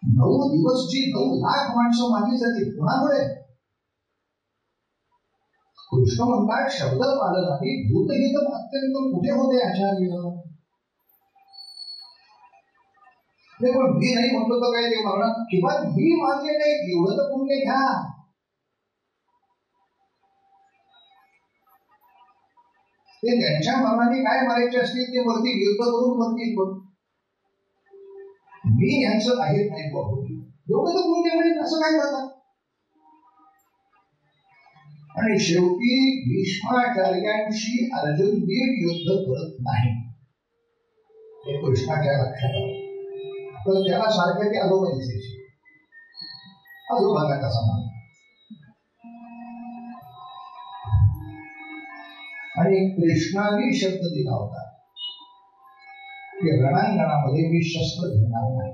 9 दिवस जी 9 लाख माणसं मारली जातील कोणामुळे? कृष्ण म्हणतात शब्द पालनाने भूतहित अत्यंत कुठे होते आचार्य? नाही पण मी नाही म्हणतो तर काय ते म्हणणार, किंवा मी मानले नाही एवढं तर पुण्य घ्या. ते त्यांच्या मनाने काय मारायचे असतील ते वरती युद्ध करून म्हणतील, पण मी यांचं आहे नाही बघू एवढं तर पुण्य मिळेल असं काय करतात? आणि शेवटी भीष्माचार्यांशी अर्जुन नीट युद्ध करत नाही हे कृष्णाच्या लक्षात आलं. तर त्याला सारखे ते आजोबा दिसायचे, आजोबांना कसा मान. आणि कृष्णाने शब्द दिला होता की रणांगणामध्ये मी शस्त्र घेणार नाही.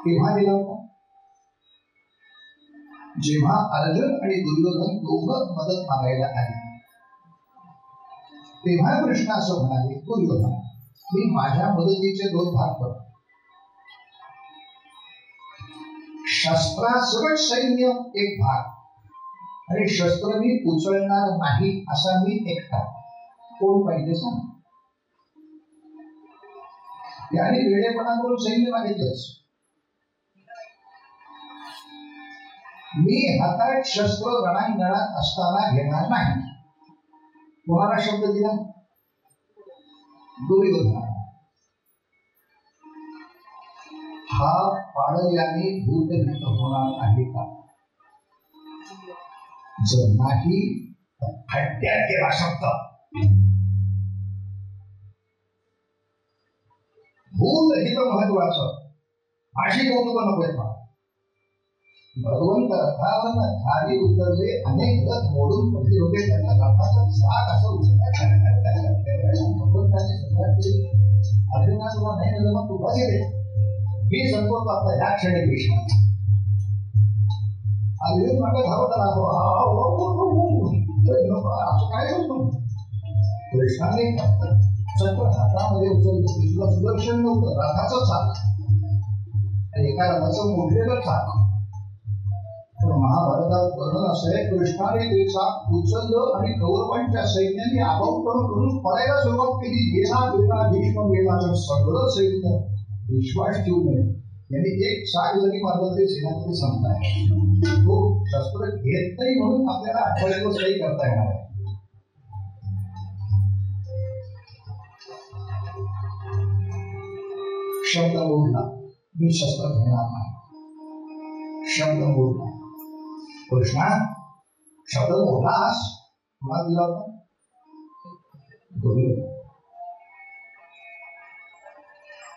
केव्हा दिला होता? जेव्हा अर्जुन आणि दुर्योधन दोघं मदत मागायला आले तेव्हा कृष्ण असं म्हणाले, दुर्योधन मी माझ्या मदतीचे 2 भाग करतो. शस्त्रासकट सैन्य एक भाग आणि शस्त्र मी उचलणार नाही असा मी एकटा. कोण पाहिजे सांग? त्याने वेळेपणा करून सैन्य मागितलंच. मी हातात शस्त्र रणांगणात असताना घेणार नाही. कोणाला शब्द दिला? दुर्योधन. हा पाडल्याने भूतहित होणार आहे का? जर नाही खड्ड्यात गेला शब्द. भूतहित महत्वाचं. अशी कौतुक नको. भगवंत रथावर खाली उतरले, अनेक रथ मोडून पडले होते, त्यांना रथाचा चाक असं भगवंताने सुरुवात केली. अर्जुना सुद्धा नाही झालं, मग तू बस येते मी संतोष आपला ह्या क्षणी भीष्म. अर्जुन मागे धावत आला, असं काय करतो? कृष्णाने चक्र हातामध्ये उचललं, तुला सुदर्शन नव्हतं, रथाचं चाक आणि एका रथाचं मोठलेलं चाक. महाभारतात वर्णन असं आहे, कृष्णाने ते चाक उचललं आणि कौरवांच्या सैन्याने आबाऊपण करून पळायला सुरुवात केली. गेला गेला भीष्म गेला, तर सगळं सैन्य विश्वास ठेवू नये यांनी एक शाख जरी मारलं तरी सेनापती संपलाय. तो शस्त्र घेत नाही म्हणून आपल्याला 18 दिवस काही करता येणार आहे. शब्द बोलला, मी शस्त्र घेणार नाही. शब्द बोलला, कृष्णा शब्द बोललास, कुणाला दिला होता? दुर्योधन.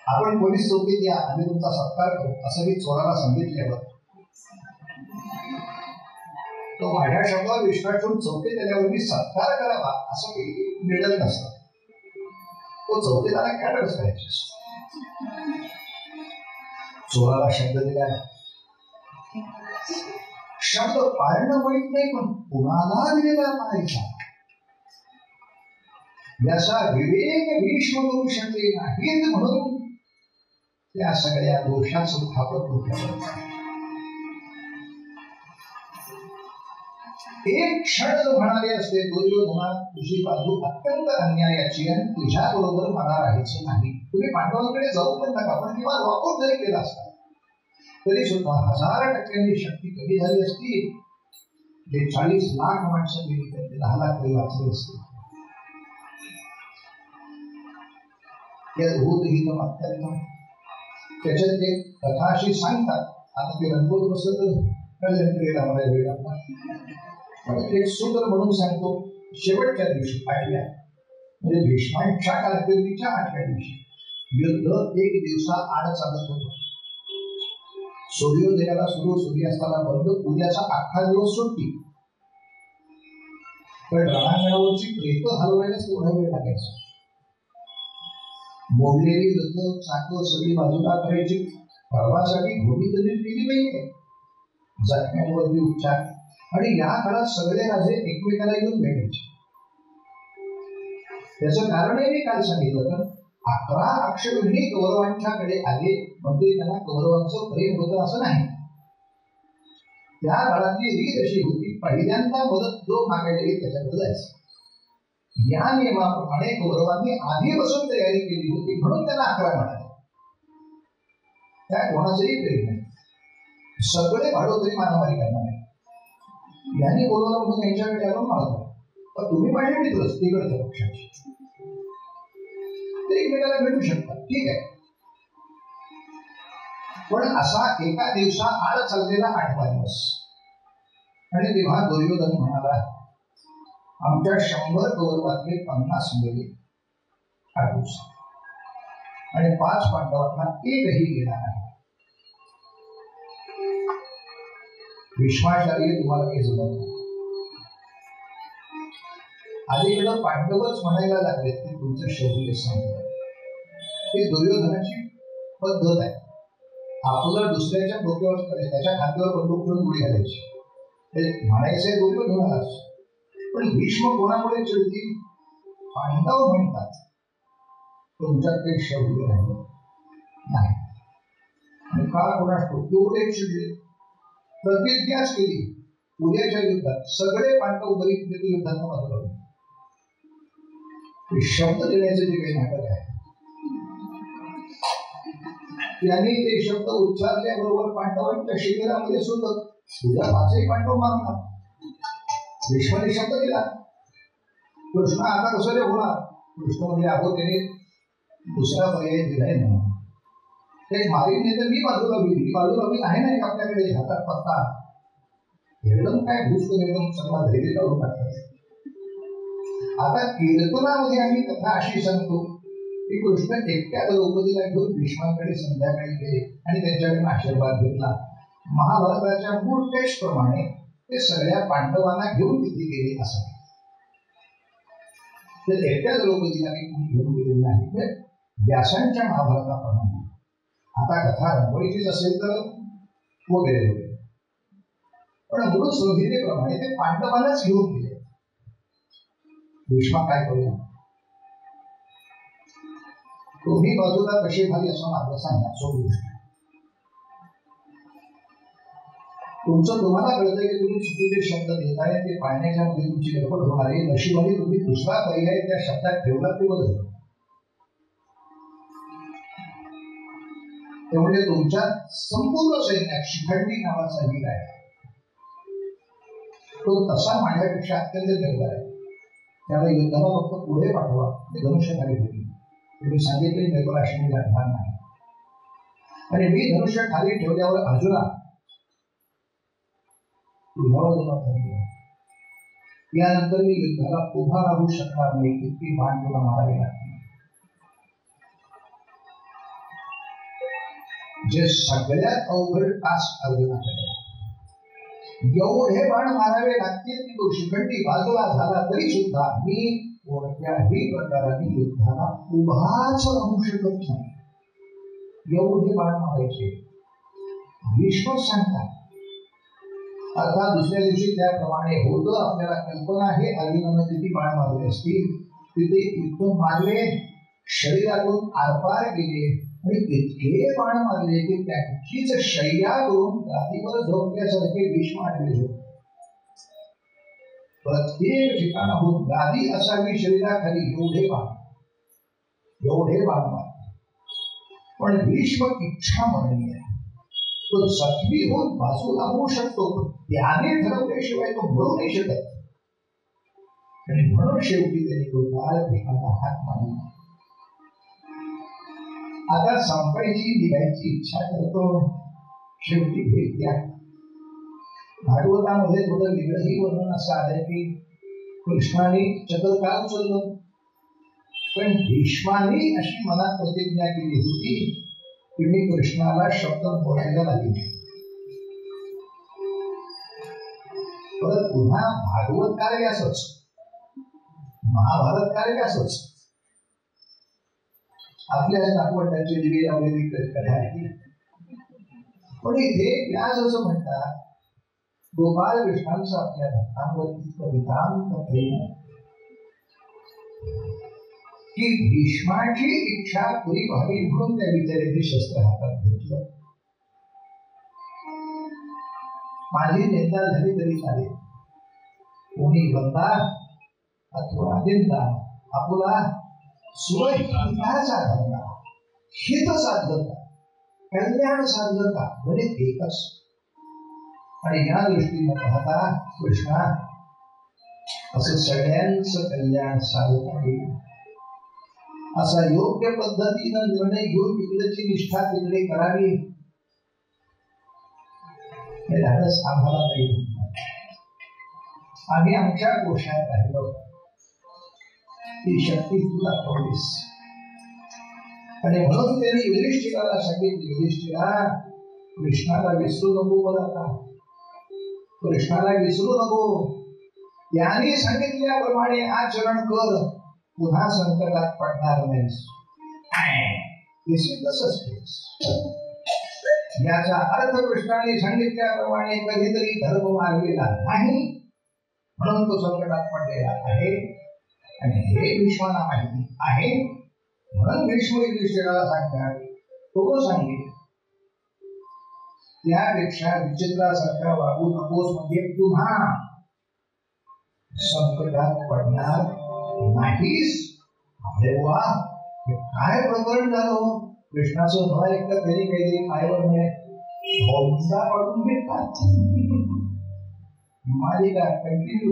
आपण पोलीस चौकीत या, आम्ही तुमचा सत्कार करू असं मी चोराला सांगितल्यावर तो माझ्या शब्दावर विश्वास ठेवून चौकीत आल्यावर मी सत्कार करावा असं काही निर्णय नसतं. तो चौकीदाराला कॅटर्स करायचे. चोराला शब्द दिला, शब्द पाळणं माहित नाही पण कुणाला दिलेला पाहायचा याचा विवेक भीष्म करू शकले नाहीत म्हणून त्या सगळ्या दोषाचं थापत होत्या. एक क्षण म्हणाले असते, दुर्योधना तुझी बाजू अत्यंत अन्यायाची आणि तुझ्या बरोबर मला राहायचं नाही. तुम्ही पांडवांकडे जाऊ पण नका, पण किंवा वॉकआउट जरी केला असता तरी सुद्धा 1000% शक्ती कमी झाली असती. जे 40 लाख माणसं गेली तर 10 लाख तरी वाचले असते. त्याच्यात ते कथा अशी सांगतात. आता ते रंगवत बसत एक सूत्र म्हणून सांगतो. शेवटच्या दिवशी 8व्या म्हणजे भीष्मांच्या कारकिर्दीच्या 8व्या दिवशी युद्ध 1 दिवसा आड चालत होतं. सूर्योदयाला सुरू, सूर्यास्ताला बंद. उद्याचा अख्खा दिवस सुट्टी. पण रणांगणावरची प्रेत हलवायलाच तेवढा वेळ लागायचा. मोडलेली रथ चाकं सगळी बाजूला करायची. पर्वासाठी घोडी तरी केली नाहीये. जखम्यांवरती उपचार. आणि या काळात सगळे राजे एकमेकाला येऊन भेटायचे. त्याचं कारणही मी काल सांगितलं. तर 11 अक्षौहिणी कौरवांच्याकडे आले म्हणजे त्यांना कौरवांचं प्रेम होतं असं नाही. त्या काळातली रीत अशी होती, पहिल्यांदा मदत जो मागायला येईल त्याच्याकडे जायचं. या नियमाप्रमाणे कौरवांनी आधीपासून तयारी केली होती म्हणून त्यांना 11 म्हणाले. त्या कोणाचंही प्रेम नाही. सगळे भाडोत्री मारामारी करणार आहे. यांनी बोलवलं म्हणून त्यांच्याकडे आलो मारतो. पण तुम्ही माझे मित्रच तिकडच्या पक्षाचे, ते एकमेकाला भेटू शकतात, ठीक आहे. पण असा एका दिवसा आड चाललेला 8वा दिवस. आणि तेव्हा दुर्योधन म्हणाला, आमच्या 100 कौरवातले 50 गेले 8 दिवसात आणि 5 पांडवांना एकही गेला नाही. भीष्माचार्य तुम्हाला काही जमत नाही. अलीकडं पांडवच म्हणायला लागले की तुमचं शौर्य संपलं. ही दुर्योधनाची पद्धत आहे. आपलं दुसऱ्याच्या डोक्यावर करायचं, त्याच्या खात्यावर बंदूक ठेवून गोळी घालायची. ते म्हणायचे दुर्योधनालाच. पण भीष्म कोणामुळे चिडतील? पांडव म्हणतात तुमच्यात काही शौर्य राहिलं नाही. आणि का कोणाष्टो एवढे चिडले? प्रतिज्ञाच केली उद्याच्या युद्धात सगळे पांडव बरीच युद्धात बसवले. शब्द देण्याचे जे काही नाटक आहे, त्यांनी ते शब्द उच्चारल्याबरोबर पांडवांच्या शिबिरामध्ये सुद्धा उद्या 5ही पांडव मारणार. भीष्माने शब्द दिला, कृष्ण आता कसं रे होणार? कृष्ण म्हणजे अगो त्याने दुसरा पर्याय दिलाय ना. ते मारीन नाही तर मी बाजूला होईल आहे ना आपल्याकडे हातात पत्ता. एकदम काय भूषण एकदम सगळा धैर्य काढून टाकतात. आता कीर्तनामध्ये आम्ही कथा अशी सांगतो की कृष्ण एकट्या द्रौपदीला घेऊन भीष्माकडे संध्याकाळी गेले आणि त्यांच्याकडून आशीर्वाद घेतला. महाभारताच्या मूळ टेक्स्ट प्रमाणे ते सगळ्या पांडवांना घेऊन तिथे गेले असं. तर एकट्या द्रौपदीला घेऊन गेलेले नाही. व्यासांच्या महाभारताप्रमाणे आता कथा रंगवायचीच असेल तर वगैरे वगैरे, पण मूळ संहितेप्रमाणे ते पांडवांनाच घेऊन गेले. भीष्मा काय करूया? तुम्ही बाजूला कसे झाली असं माझं सांगा. तुमचं तुम्हाला कळतंय की तुम्ही चुकीचे शब्द देताय, ते पाळण्याच्या मध्ये तुमची गडबड होणार आहे. नशिबाने तुम्ही दुसरा पर्याय त्या शब्दात ठेवला ते बदल. ते म्हणजे तुमच्या संपूर्ण सैन्यात शिखंडी नावाचा वीर आहे, तो तसा माझ्यापेक्षा अत्यंत निर्भय आहे. त्याला युद्धाला फक्त पुढे पाठवा, ते धनुष्यधारी होईल. तुम्ही सांगितले निर्भराशी मी लढणार नाही. आणि मी धनुष्य खाली ठेवल्यावर अर्जुना तुझ्यावर जबाबदारी आहे. यानंतर मी युद्धाला उभा राहू शकणार नाही, इतकी बाण तुला मारावी लागते. जे सगळ्यात अवघड टास्क अर्जुनाकडे, एवढे बाण मारावे लागतील की तो शिखंडी बाजूला झाला तरी सुद्धा मी कोणत्याही प्रकाराने युद्धाला उभाच राहू शकत नाही. एवढे बाण मारायचे भीष्म सांगतात. अर्थात दुसऱ्या दिवशी त्याप्रमाणे होतं. आपल्याला कल्पना आहे अर्जुनानं किती बाण मारले असतील. तिथे इथून मारले, शरीरातून आरपार गेले आणि इतके बाण मारले की त्यांचीच शय्या करून गादीवर झोपल्यासारखे भीष्म आडवे झोपले. प्रत्येक ठिकाणाहून गादी असावी शरीराखाली, एवढे बाण मारले. पण भीष्म इच्छा मरणी आहे. तो जखमी होऊन बाजूला होऊ शकतो, पण त्याने ठरवल्याशिवाय तो मरू नाही शकत. आणि म्हणून शेवटी त्यांनी तो काळ कृष्णाला हात मारला. आता संपायची निघायची इच्छा करतो. शेवटी भेट द्या. भागवतामध्ये थोडं वेगळंही वर्णन असं आलंय की कृष्णाने चक्र का उचललं, पण भीष्माने अशी मनात प्रतिज्ञा केली होती की मी कृष्णाला शब्द बोलायला लागले. परत पुन्हा भागवत कार्य असंच, महाभारत कार्य असंच. आपल्या नागवंडाची दिवे लावलेली कथा आहे. पण इथे व्यास असं म्हणतात, गोपाल कृष्णांचं आपल्या भक्तांवरती कवितांत प्रेम की भीष्माची इच्छा पुरी व्हावी म्हणून त्या विचाराचे शस्त्र हातात घेतलं. माझी निंदा झाली तरी चालेल, कोणी बंदा अथवा निंदा आपला स्वहिताचा धंदा, हित साधलं का, कल्याण साधलं का, म्हणजे एकच. आणि या दृष्टीने पाहता कृष्णा असं सगळ्यांचं कल्याण साधत आहे. असा योग्य पद्धतीनं निर्णय घेऊन तिकडची निष्ठा तिकडे करावी, हे धाडस आम्हाला नाही. आम्ही आमच्या कोशात राहिलो, ती शक्ती तू दाखवलीस. आणि म्हणून त्यांनी युधिष्ठिराला सांगितले, युधिष्ठिरा कृष्णाला विसरू नको. बरं, कृष्णाला विसरू नको. त्याने सांगितल्याप्रमाणे आचरण कर, पुन्हा संकटात पडणार नाहीस. याचा अर्थ कृष्णाने सांगितल्याप्रमाणे कधीतरी धर्म मारलेला नाही, म्हणून तो संकटात पडलेला आहे. आणि हे भीष्माला माहिती आहे, म्हणून भीष्म युधिष्ठिराला सांगतात, तो सांगेल त्यापेक्षा विचित्रासारखा वागू नकोस, म्हणजे पुन्हा संकटात पडणार नाहीस. अरे वा, काय प्रकरण झालं. कृष्णाचं न ऐकता तरी काहीतरी पायवर भोंगा पडून घेतात. मालिका कंटिन्यू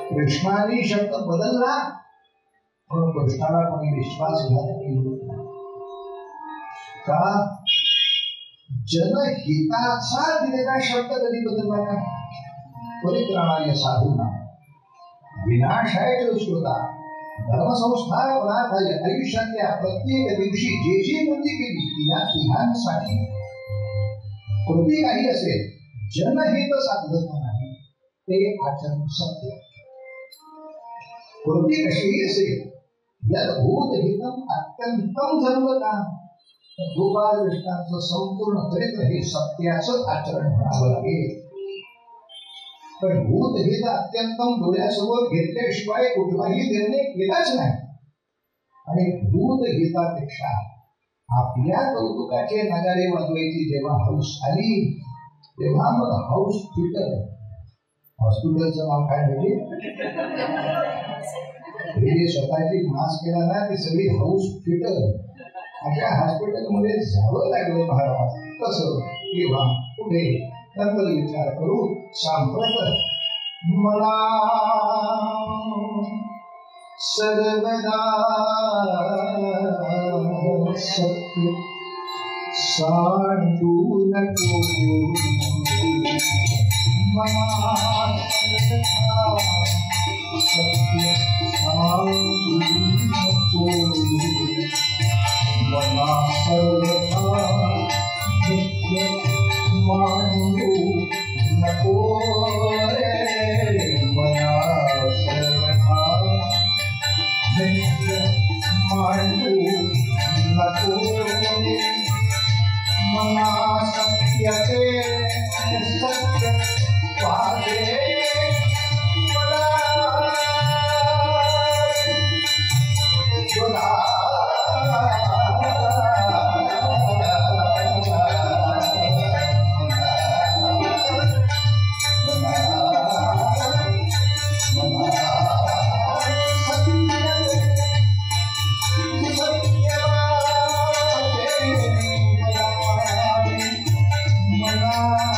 कृष्णाने शब्द बदलला, पण कृष्णाला कोणी विश्वासघात केला का? जनहिताचा दिलेला शब्द कधी बदलला का? परित्राणाय साधूना विनाशाय दुष्कृता धर्मसंस्थापनार्थाय आयुष्यातल्या प्रत्येक दिवशी जे जी कृती केली या तिघांसाठी कृती काही असेल, जनहित साधलं नाही ते आचरण सत्य. कृती कशीही असेल, यद भूतहितम अत्यंतम जरूर काम, गोपाल कृष्णाचं संपूर्ण चरित्र हे सत्याचं आचरण म्हणावं लागेल. पण भूतहित अत्यंतम डोळ्यासमोर घेतल्याशिवाय कुठलाही निर्णय केलाच नाही. आणि भूतहितापेक्षा आपल्या कौतुकाचे नगारे वाजवायची जेव्हा हौस आली, तेव्हा मग हाऊस फिटर, हॉस्पिटलचं नाव काय म्हणजे हे जे स्वतःची मास केला ना ती सगळी हाऊस फिटल अशा हॉस्पिटलमध्ये जावं लागलं महाराज. कसं किंवा पुढे नंतर विचार करू. सांप्रत मला सर्वदा सत्य सांडू नको. मला सर्वदा सत्य सांडू नको. मला सर्वदा सत्य मांडू नको रे. मला सर्वदा सत्य मांडू नको रे. मला सत्याचे सत्य पाहे. मला